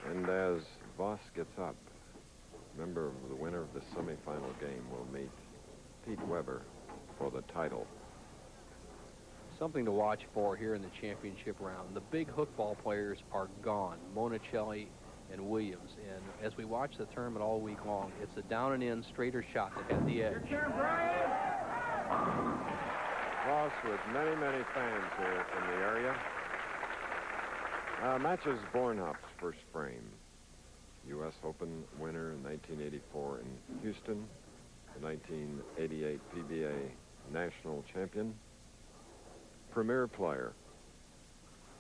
And as Voss gets up, remember, the winner of the semifinal game will meet Pete Weber for the title. Something to watch for here in the championship round. The big hook ball players are gone. Monticelli and Williams. And as we watch the tournament all week long, it's a down and in, straighter shot that had the edge. Voss with many, many fans here in the area. Matches Bornhop's first frame. U.S. Open winner in 1984 in Houston. The 1988 PBA national champion. Premier player.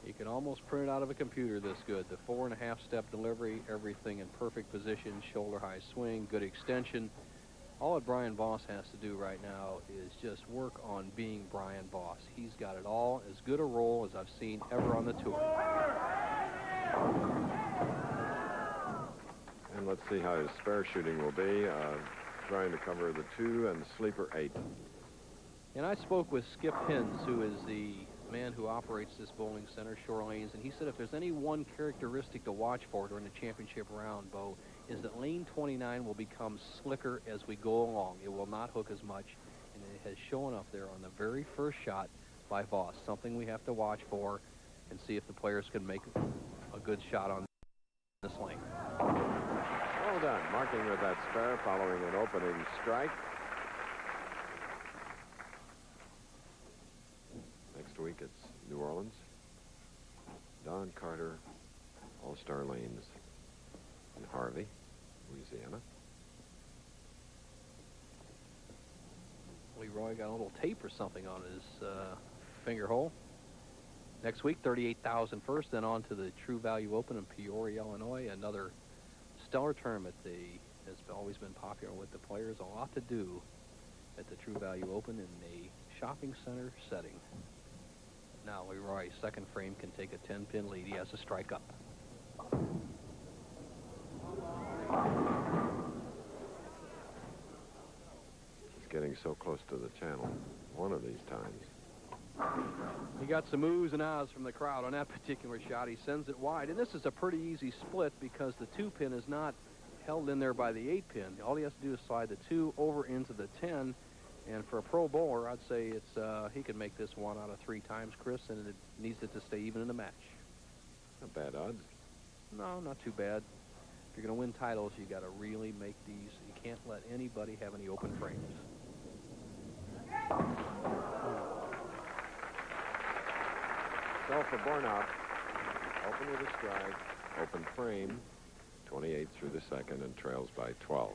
You can almost print it out of a computer this good. The 4.5-step delivery, everything in perfect position, shoulder high swing, good extension. All that Brian Voss has to do right now is just work on being Brian Voss. He's got it all, as good a roll as I've seen ever on the tour. And let's see how his spare shooting will be. Trying to cover the 2 and the sleeper 8. And I spoke with Skip Hins, who is the man who operates this bowling center, Shore Lanes, and he said if there's any one characteristic to watch for during the championship round, Bo, is that lane 29 will become slicker as we go along. It will not hook as much, and it has shown up there on the very first shot by Voss, something we have to watch for and see if the players can make a good shot on this lane. Well done. Marking with that spare following an opening strike. Next week it's New Orleans. All-Star Lanes in Harvey, Louisiana. Leroy got a little tape or something on his finger hole. Next week, 38,000 first, then on to the True Value Open in Peoria, Illinois. Another stellar tournament. Has always been popular with the players. A lot to do at the True Value Open in a shopping center setting. Now Leroy, second frame, can take a 10-pin lead. He has a strike up. He's getting so close to the channel one of these times. He got some oohs and ahs from the crowd on that particular shot. He sends it wide, and this is a pretty easy split because the 2-pin is not held in there by the 8-pin. All he has to do is slide the 2 over into the 10, and for a pro bowler, I'd say it's he can make this 1 out of 3 times, Chris, and it needs it to stay even in the match. Not bad odds. No, not too bad. If you're going to win titles, you got to really make these. You can't let anybody have any open frames. So for Bornaught, open with a strike, open frame, 28 through the second, and trails by 12.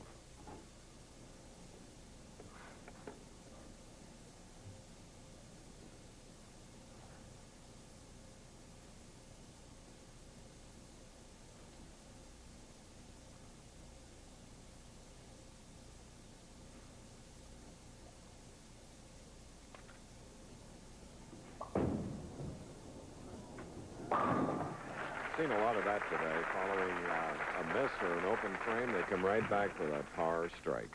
Seen a lot of that today. Following a miss or an open frame, they come right back with a power strike.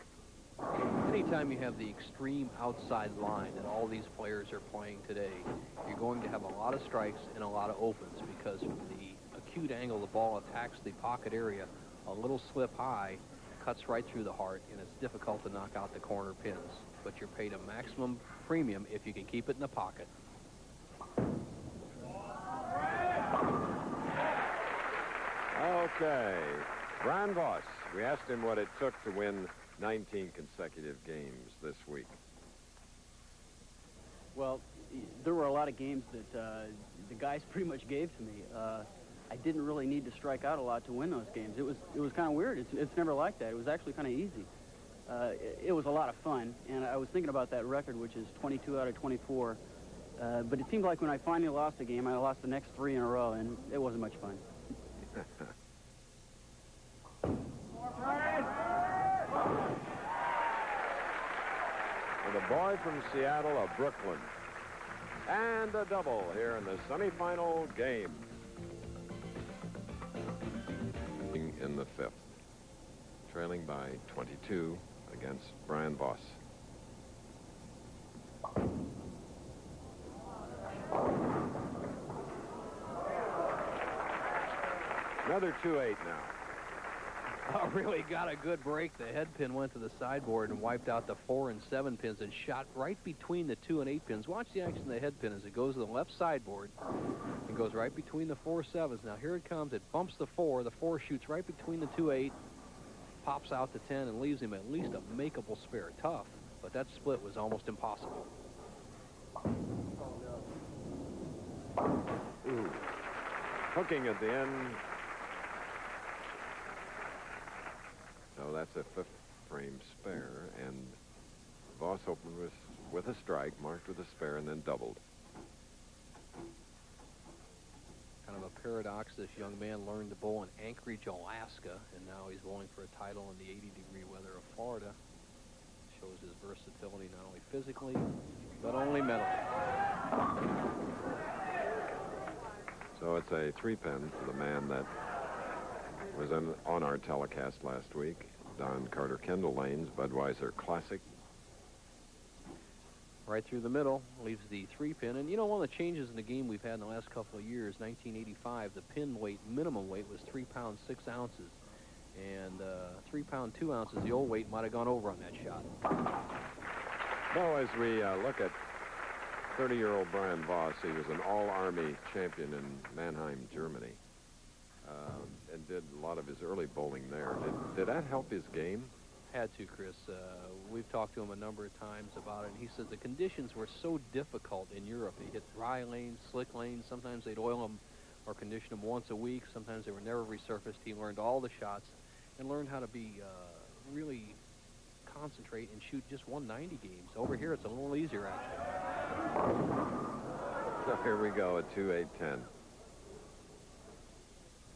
Anytime you have the extreme outside line that all these players are playing today, you're going to have a lot of strikes and a lot of opens because of the acute angle the ball attacks the pocket area. A little slip high cuts right through the heart, and it's difficult to knock out the corner pins. But you're paid a maximum premium if you can keep it in the pocket. Okay, Brian Voss. We asked him what it took to win 19 consecutive games this week. Well, there were a lot of games that the guys pretty much gave to me. I didn't really need to strike out a lot to win those games. It was kind of weird. It's never like that. It was actually kind of easy. It was a lot of fun, and I was thinking about that record, which is 22 out of 24. But it seemed like when I finally lost a game, I lost the next 3 in a row, and it wasn't much fun. And a boy from Seattle of Brooklyn. And a double here in the semifinal game. In the 5th. Trailing by 22 against Brian Voss. Another 2-8 now. Oh, really got a good break. The head pin went to the sideboard and wiped out the 4 and 7 pins and shot right between the 2 and 8 pins. Watch the action of the head pin as it goes to the left sideboard and goes right between the 4 7s. Now here it comes. It bumps the 4. The 4 shoots right between the 2 8, pops out the 10, and leaves him at least a makeable spare. Tough, but that split was almost impossible. Ooh. Hooking at the end. So that's a 5th frame spare, and Voss opened with a strike, marked with a spare, and then doubled. Kind of a paradox. This young man learned to bowl in Anchorage, Alaska, and now he's bowling for a title in the 80-degree weather of Florida. Shows his versatility not only physically, but only mentally. So it's a 3-pin for the man that was on our telecast last week. Don Carter Kendall Lanes, Budweiser Classic. Right through the middle, leaves the 3-pin. And, you know, one of the changes in the game we've had in the last couple of years, 1985, the pin weight, minimum weight, was 3 pounds 6 ounces. And 3 pound 2 ounces, the old weight, might have gone over on that shot. Well, as we look at 30-year-old Brian Voss, he was an all-Army champion in Mannheim, Germany. And did a lot of his early bowling there. Did that help his game? Had to, Chris. We've talked to him a number of times about it, and he says the conditions were so difficult in Europe. He hit dry lanes, slick lanes. Sometimes they'd oil him or condition them once a week. Sometimes they were never resurfaced. He learned all the shots and learned how to be really concentrate and shoot just 190 games. Over here, it's a little easier action. So here we go at 2-8-10.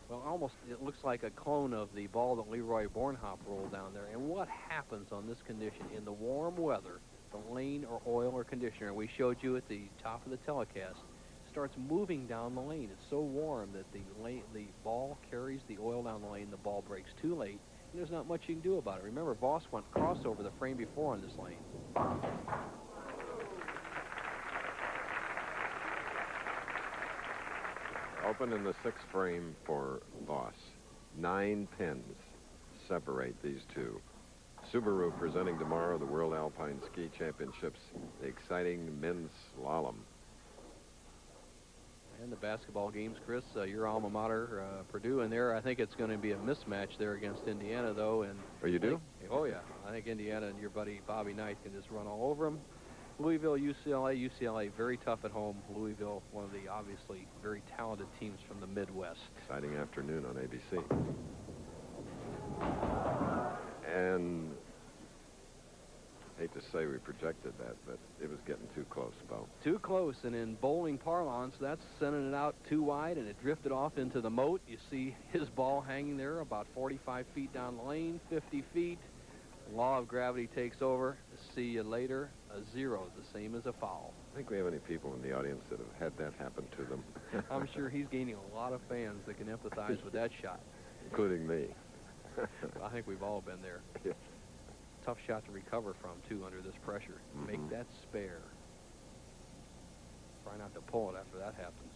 Well, almost it looks like a clone of the ball that Leroy Bornhop rolled down there. And what happens on this condition in the warm weather, the lane or oil or conditioner, we showed you at the top of the telecast, starts moving down the lane. It's so warm that the ball carries the oil down the lane. The ball breaks too late, and there's not much you can do about it. Remember, Voss went crossover the frame before on this lane. Open in the sixth frame for Voss. 9 pins separate these two. Subaru presenting tomorrow the World Alpine Ski Championships, the exciting men's slalom. And the basketball games, Chris, your alma mater, Purdue, in there. I think it's going to be a mismatch there against Indiana, though. And Oh, you do? Oh, yeah. I think Indiana and your buddy Bobby Knight can just run all over them. Louisville, UCLA very tough at home. Louisville, one of the obviously very talented teams from the Midwest. Exciting afternoon on ABC. And I hate to say we projected that, but it was getting too close, Bo. Too close, and in bowling parlance, that's sending it out too wide, and it drifted off into the moat. You see his ball hanging there about 45 feet down the lane, 50 feet. Law of gravity takes over. See you later. A zero, the same as a foul. I think we have any people in the audience that have had that happen to them. I'm sure he's gaining a lot of fans that can empathize with that shot. Including me. I think we've all been there. Yeah. Tough shot to recover from, too, under this pressure. Make that spare. Try not to pull it after that happens.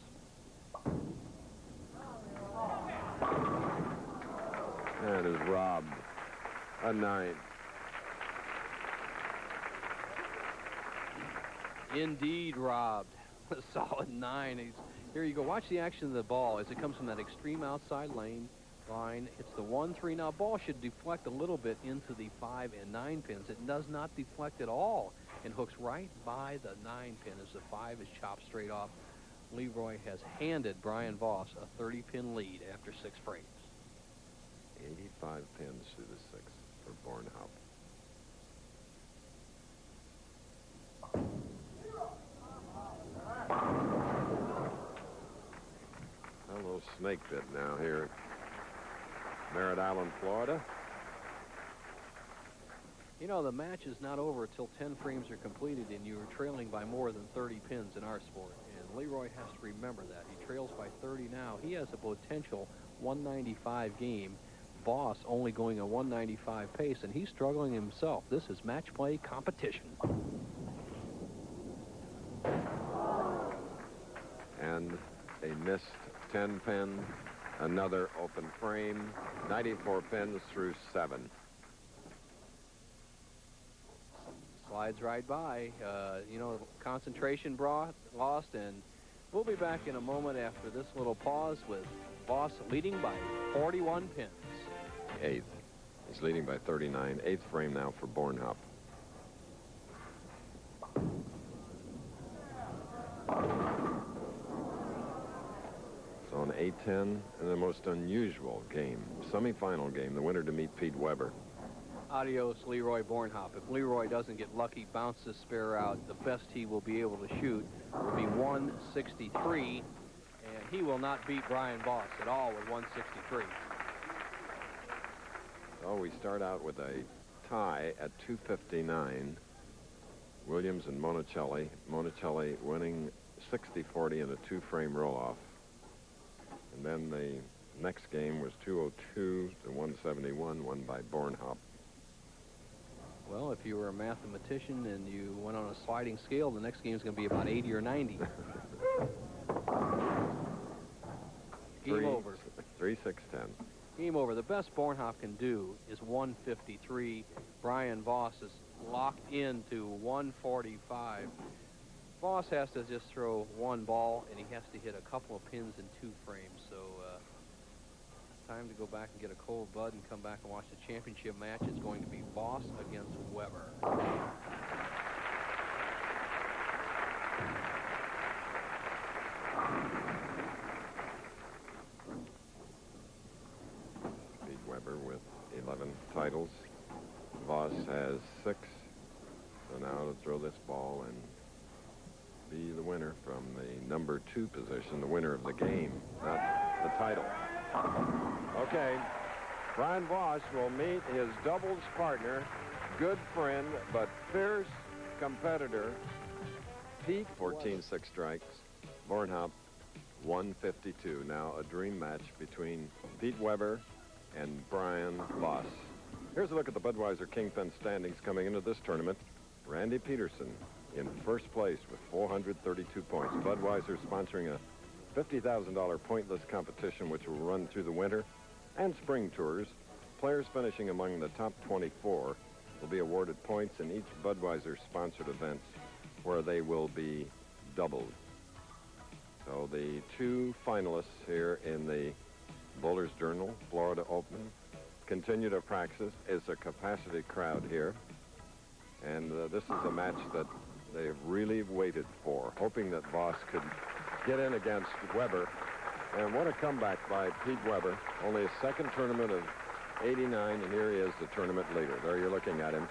And is robbed. A 9. Indeed, robbed. A solid 9. Here you go. Watch the action of the ball as it comes from that extreme outside line. It's the 1-3. Now, ball should deflect a little bit into the 5 and 9 pins. It does not deflect at all and hooks right by the 9 pin as the 5 is chopped straight off. Leroy has handed Brian Voss a 30-pin lead after 6 frames. 85 pins through the 6 for Bornhop. A little snake bit now here at Merritt Island, Florida. You know, the match is not over until 10 frames are completed, and you are trailing by more than 30 pins in our sport. And Leroy has to remember that. He trails by 30 now. He has a potential 195 game. Voss only going a 195 pace, and he's struggling himself. This is match play competition. And a missed 10 pin, another open frame, 94 pins through 7. Slides right by. You know, concentration lost, and we'll be back in a moment after this little pause with Voss leading by 41 pins. 8th. He's leading by 39. 8th frame now for Bornhop. So an 8-10 and the most unusual game, semifinal game, the winner to meet Pete Weber. Adios, Leroy Bornhop. If Leroy doesn't get lucky, bounce this spare out, the best he will be able to shoot will be 163, and he will not beat Brian Voss at all with 163. So we start out with a tie at 259. Williams and Monicelli. Monicelli winning 60-40 in a 2-frame roll-off. And then the next game was 202 to 171, won by Bornhop. Well, if you were a mathematician and you went on a sliding scale, the next game is going to be about 80 or 90. Game over. 3-6-10. Game over. The best Bornhop can do is 153. Brian Voss is locked into 145. Voss has to just throw one ball, and he has to hit a couple of pins in 2 frames. So time to go back and get a cold bud and come back and watch the championship match. It's going to be Voss against Weber. 11 titles. Voss has 6. So now to throw this ball and be the winner from the number 2 position, the winner of the game, not the title. Okay, Brian Voss will meet his doubles partner, good friend, but fierce competitor, Pete. 14-6 strikes. Bornhop, 152. Now a dream match between Pete Weber and Brian Voss. Here's a look at the Budweiser Kingpin standings coming into this tournament. Randy Peterson in first place with 432 points. Budweiser sponsoring a $50,000 pointless competition which will run through the winter and spring tours. Players finishing among the top 24 will be awarded points in each Budweiser-sponsored event where they will be doubled. So the 2 finalists here in the Bowler's Journal Florida Open continue to practice. It's a capacity crowd here. And this is a match that they've really waited for, hoping that Voss could get in against Weber. And what a comeback by Pete Weber. Only his second tournament of 89, and here he is, the tournament leader. There you're looking at him.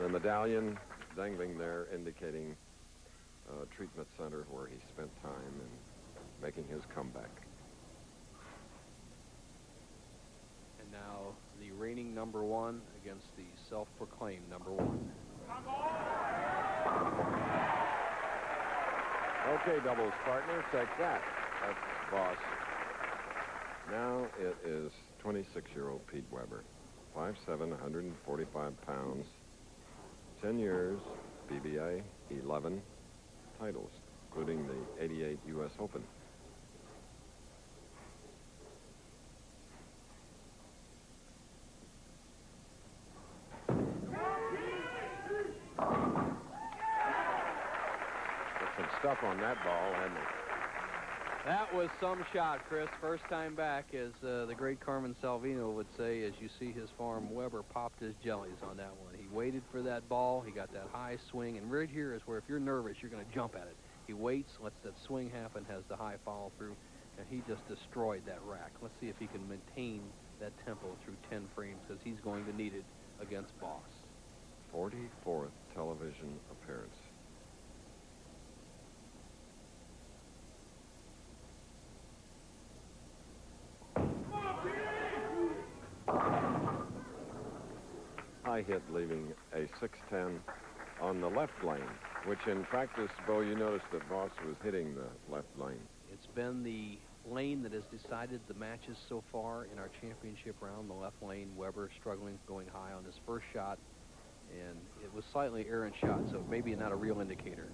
The medallion dangling there indicating a treatment center where he spent time in making his comeback. And now the reigning number 1 against the self-proclaimed number 1. Okay, doubles partner, take that. That's Voss. Now it is 26-year-old Pete Weber, 5'7", 145 pounds, 10 years, PBA, 11 titles, including the 88 U.S. Open. Stuff on that ball, and That was some shot, Chris. First time back, as the great Carmen Salvino would say, as you see his farm, Weber popped his jellies on that one. He waited for that ball. He got that high swing, and right here is where if you're nervous, you're going to jump at it. He waits, lets that swing happen, has the high follow through, and he just destroyed that rack. Let's see if he can maintain that tempo through 10 frames, because he's going to need it against Voss. 44th television appearance. High hit, leaving a 6-10 on the left lane, which in practice, Bo, you noticed that Voss was hitting the left lane. It's been the lane that has decided the matches so far in our championship round. The left lane, Weber struggling, going high on his first shot, and it was slightly errant shot, so maybe not a real indicator.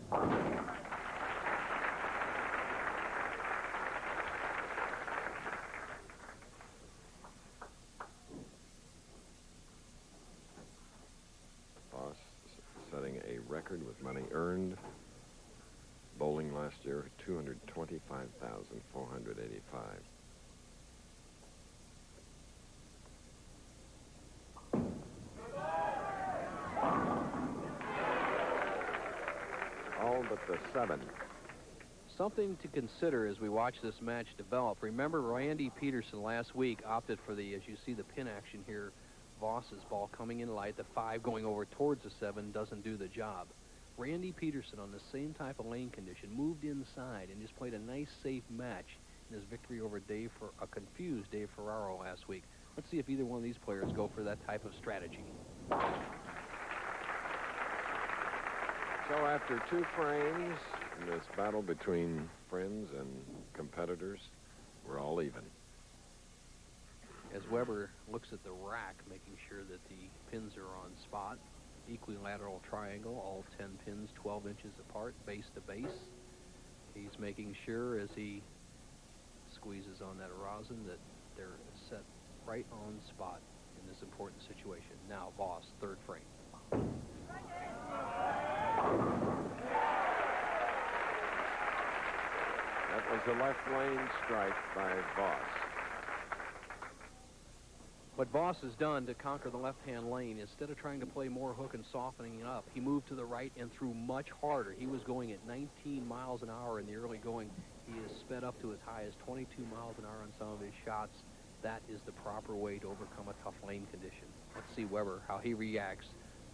Setting a record with money earned. Bowling last year, $225,485. All but the 7. Something to consider as we watch this match develop. Remember, Randy Peterson last week opted for the, as you see the pin action here, Voss's ball coming in light. The 5 going over towards the 7 doesn't do the job. Randy Peterson, on the same type of lane condition, moved inside and just played a nice, safe match in his victory over a confused Dave Ferraro last week. Let's see if either one of these players go for that type of strategy. So after 2 frames in this battle between friends and competitors, we're all even. As Weber looks at the rack, making sure that the pins are on spot, equilateral triangle, all 10 pins 12 inches apart, base to base. He's making sure as he squeezes on that rosin that they're set right on spot in this important situation. Now Voss, 3rd frame. That was a left lane strike by Voss. What Voss has done to conquer the left-hand lane, instead of trying to play more hook and softening it up, he moved to the right and threw much harder. He was going at 19 miles an hour in the early going. He has sped up to as high as 22 miles an hour on some of his shots, that is the proper way to overcome a tough lane condition. Let's see Weber, how he reacts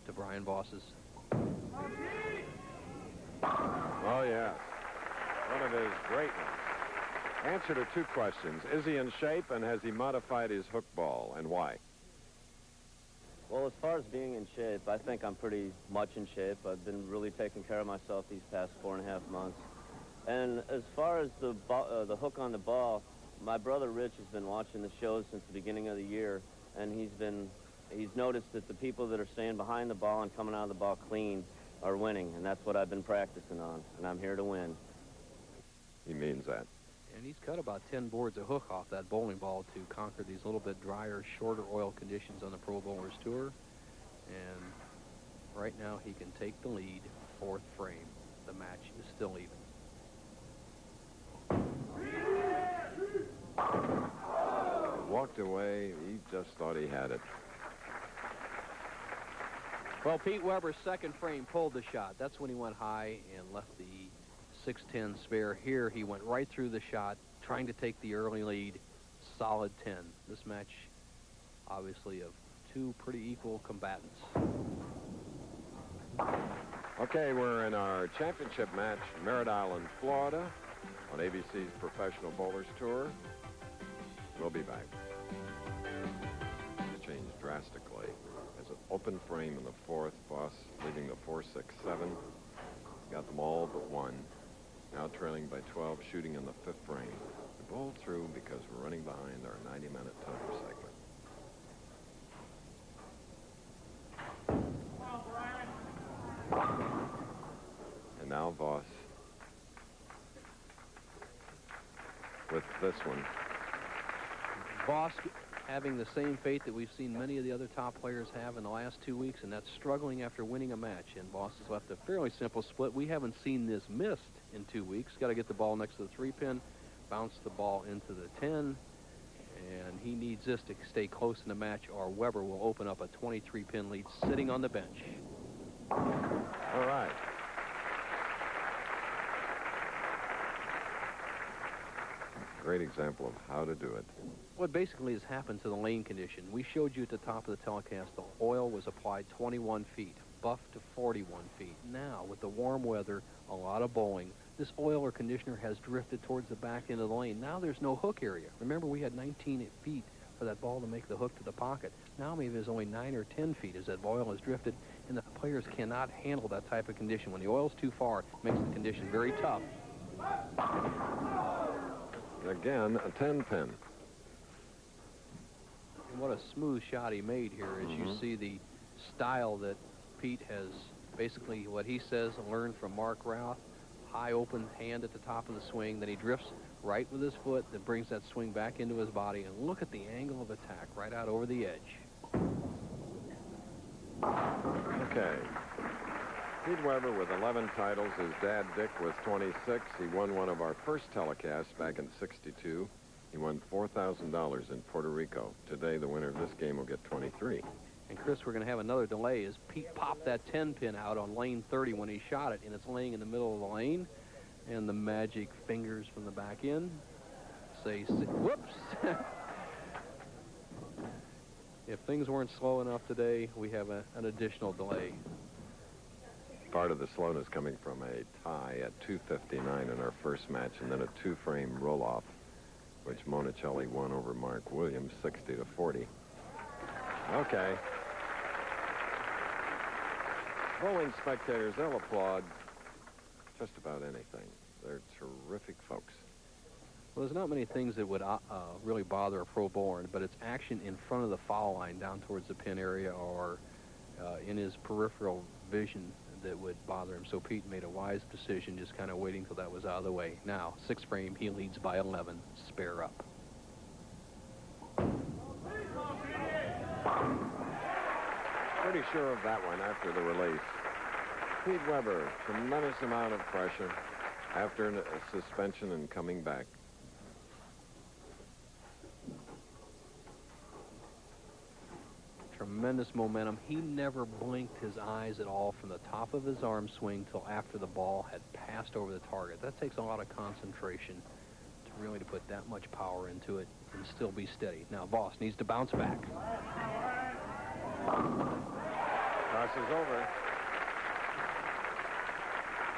to Brian Voss's. Oh, yes. One of his great ones. Answer to 2 questions. Is he in shape, and has he modified his hook ball, and why? Well, as far as being in shape, I think I'm pretty much in shape. I've been really taking care of myself these past 4.5 months. And as far as the hook on the ball, my brother Rich has been watching the shows since the beginning of the year, and he's noticed that the people that are staying behind the ball and coming out of the ball clean are winning, and that's what I've been practicing on, and I'm here to win. He means that. And he's cut about 10 boards of hook off that bowling ball to conquer these little bit drier, shorter oil conditions on the Pro Bowlers Tour. And right now he can take the lead, 4th frame. The match is still even. Walked away. He just thought he had it. Well, Pete Weber's 2nd frame pulled the shot. That's when he went high and left the 6-10 spare. Here he went right through the shot, trying to take the early lead. Solid 10. This match, obviously, of 2 pretty equal combatants. Okay, we're in our championship match, Merritt Island, Florida, on ABC's Professional Bowlers Tour. We'll be back. It's changed drastically. There's an open frame in the 4th, Voss leading the 4, 6, 7. Got them all but 1. Now trailing by 12, shooting in the 5th frame. We bowled through because we're running behind our 90-minute time segment. And now Voss with this one. Voss having the same fate that we've seen many of the other top players have in the last 2 weeks, and that's struggling after winning a match. And Voss has left a fairly simple split. We haven't seen this missed in 2 weeks. Got to get the ball next to the 3-pin, bounce the ball into the 10, and he needs this to stay close in the match, or Weber will open up a 23-pin lead sitting on the bench. All right. Great example of how to do it. What basically has happened to the lane condition, we showed you at the top of the telecast, the oil was applied 21 feet, buffed to 41 feet. Now, with the warm weather, a lot of bowling, this oil or conditioner has drifted towards the back end of the lane. Now there's no hook area. Remember, we had 19 feet for that ball to make the hook to the pocket. Now maybe there's only 9 or 10 feet as that oil has drifted, and the players cannot handle that type of condition. When the oil's too far, it makes the condition very tough. Again, a 10-pin. And what a smooth shot he made here as you see the style that Pete has basically, what he says, learned from Mark Routh. High open hand at the top of the swing. Then he drifts right with his foot that brings that swing back into his body. And look at the angle of attack right out over the edge. Okay. Pete Weber with 11 titles. His dad, Dick, with 26. He won one of our first telecasts back in '62. He won $4,000 in Puerto Rico. Today, the winner of this game will get 23. And, Chris, we're going to have another delay as Pete popped that 10-pin out on lane 30 when he shot it, and it's laying in the middle of the lane. And the magic fingers from the back end say, whoops. If things weren't slow enough today, we have an additional delay. Part of the slowness coming from a tie at 2:59 in our first match, and then a 2-frame roll-off, which Monicelli won over Mark Williams, 60-40. Okay. Bowling spectators, they'll applaud just about anything. They're terrific folks. Well, there's not many things that would really bother a pro bowler, but it's action in front of the foul line down towards the pin area or in his peripheral vision that would bother him. So Pete made a wise decision, just kind of waiting till that was out of the way. Now, 6th frame, he leads by 11, spare up. Pretty sure of that one after the release. Pete Weber, tremendous amount of pressure after a suspension and coming back. Tremendous momentum. He never blinked his eyes at all from the top of his arm swing till after the ball had passed over the target. That takes a lot of concentration to really to put that much power into it and still be steady. Now Voss needs to bounce back. Crosses over.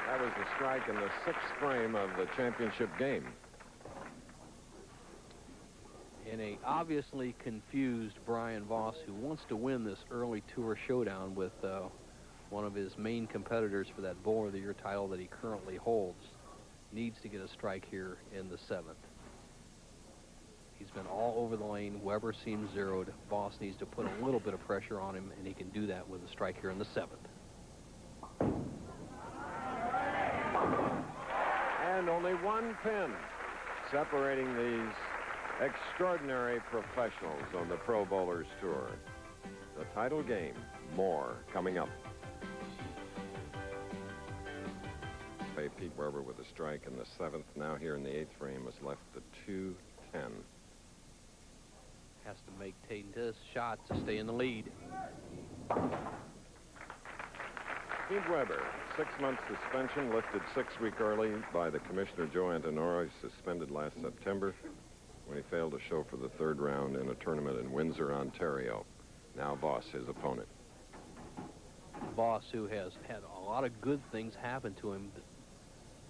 That was the strike in the 6th frame of the championship game. In a obviously confused Brian Voss, who wants to win this early tour showdown with one of his main competitors for that Bowler of the Year title that he currently holds, needs to get a strike here in the 7th. He's been all over the lane. Weber seems zeroed. Voss needs to put a little bit of pressure on him, and he can do that with a strike here in the 7th. And only one pin separating these extraordinary professionals on the Pro Bowlers Tour. The title game, more coming up. Pete Weber with a strike in the 7th. Now here in the 8th frame is left the 2-10. Has to make this shot to stay in the lead. Pete Weber, 6-month suspension, lifted 6 weeks early by the commissioner Joe Antonori, suspended last September when he failed to show for the 3rd round in a tournament in Windsor, Ontario. Now Voss, his opponent. Voss, who has had a lot of good things happen to him,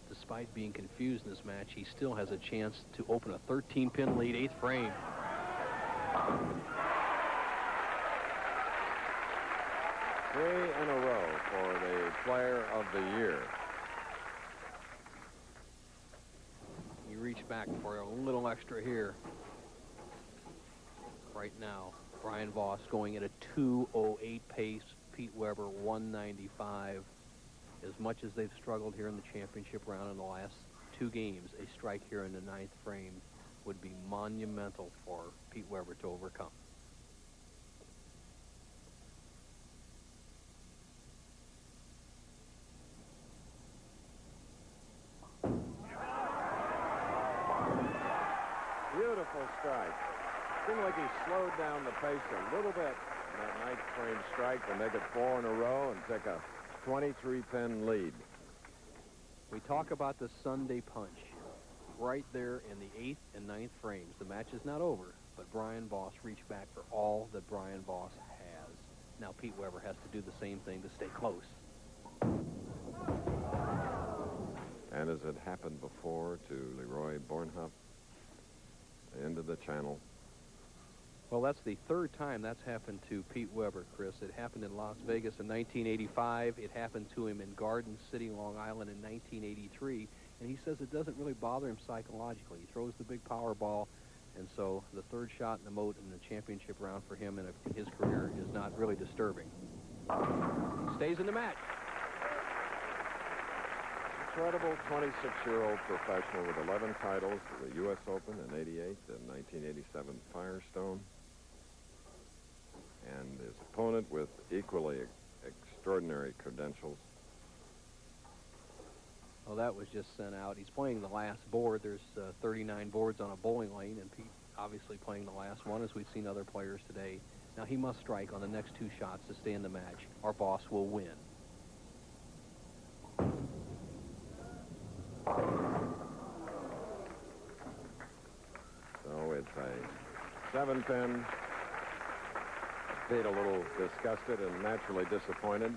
despite being confused in this match, he still has a chance to open a 13-pin lead, 8th frame. Three in a row for the Player of the Year. You reach back for a little extra here. Right now, Brian Voss going at a 2:08 pace. Pete Weber 195. As much as they've struggled here in the championship round in the last 2 games, a strike here in the 9th frame would be monumental for Pete Weber to overcome. Beautiful strike. Seemed like he slowed down the pace a little bit in that 9th frame strike to make it 4 in a row and take a 23-pin lead. We talk about the Sunday punch right there in the 8th and 9th frames. The match is not over, but Brian Voss reached back for all that Brian Voss has. Now Pete Weber has to do the same thing to stay close. And as it happened before to Leroy Bornhop, into the channel. Well, that's the 3rd time that's happened to Pete Weber, Chris. It happened in Las Vegas in 1985. It happened to him in Garden City, Long Island in 1983. And he says it doesn't really bother him psychologically. He throws the big power ball, and so the 3rd shot in the moat in the championship round for him in his career is not really disturbing. He stays in the match. Incredible 26-year-old professional with 11 titles, the U.S. Open in '88, the 1987 Firestone, and his opponent with equally extraordinary credentials. Well, that was just sent out. He's playing the last board. There's 39 boards on a bowling lane, and Pete obviously playing the last one, as we've seen other players today. Now he must strike on the next 2 shots to stay in the match, or Voss will win. So it's a 7-pin. Pete a little disgusted and naturally disappointed,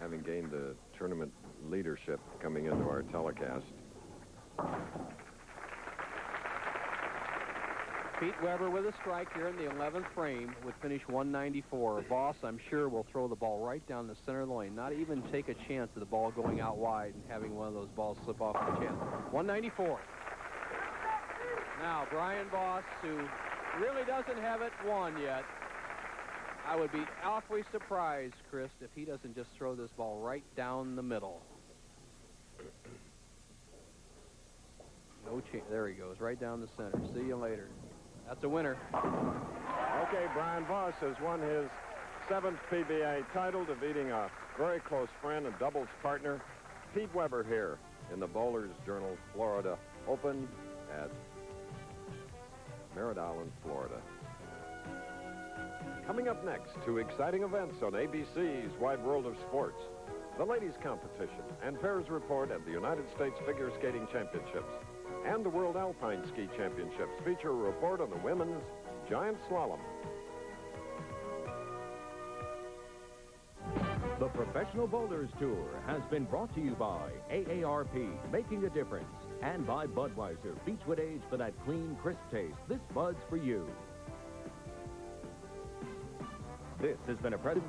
having gained the tournament leadership coming into our telecast. Pete Weber with a strike here in the 11th frame would finish 194. Voss, I'm sure, will throw the ball right down the center of the lane, not even take a chance of the ball going out wide and having one of those balls slip off the chest. 194. Now, Brian Voss, who really doesn't have it won yet. I would be awfully surprised, Chris, if he doesn't just throw this ball right down the middle. No chance. There he goes, right down the center. See you later. That's a winner. Okay, Brian Voss has won his 7th PBA title, defeating a very close friend and doubles partner, Pete Weber, here in the Bowlers Journal Florida Open at Merritt Island, Florida. Coming up next, 2 exciting events on ABC's Wide World of Sports. The ladies' competition and pairs report at the United States Figure Skating Championships. And the World Alpine Ski Championships feature a report on the women's giant slalom. The Professional Boulders Tour has been brought to you by AARP, Making a Difference, and by Budweiser, Beechwood Age for that clean, crisp taste. This Bud's for you. This has been a present.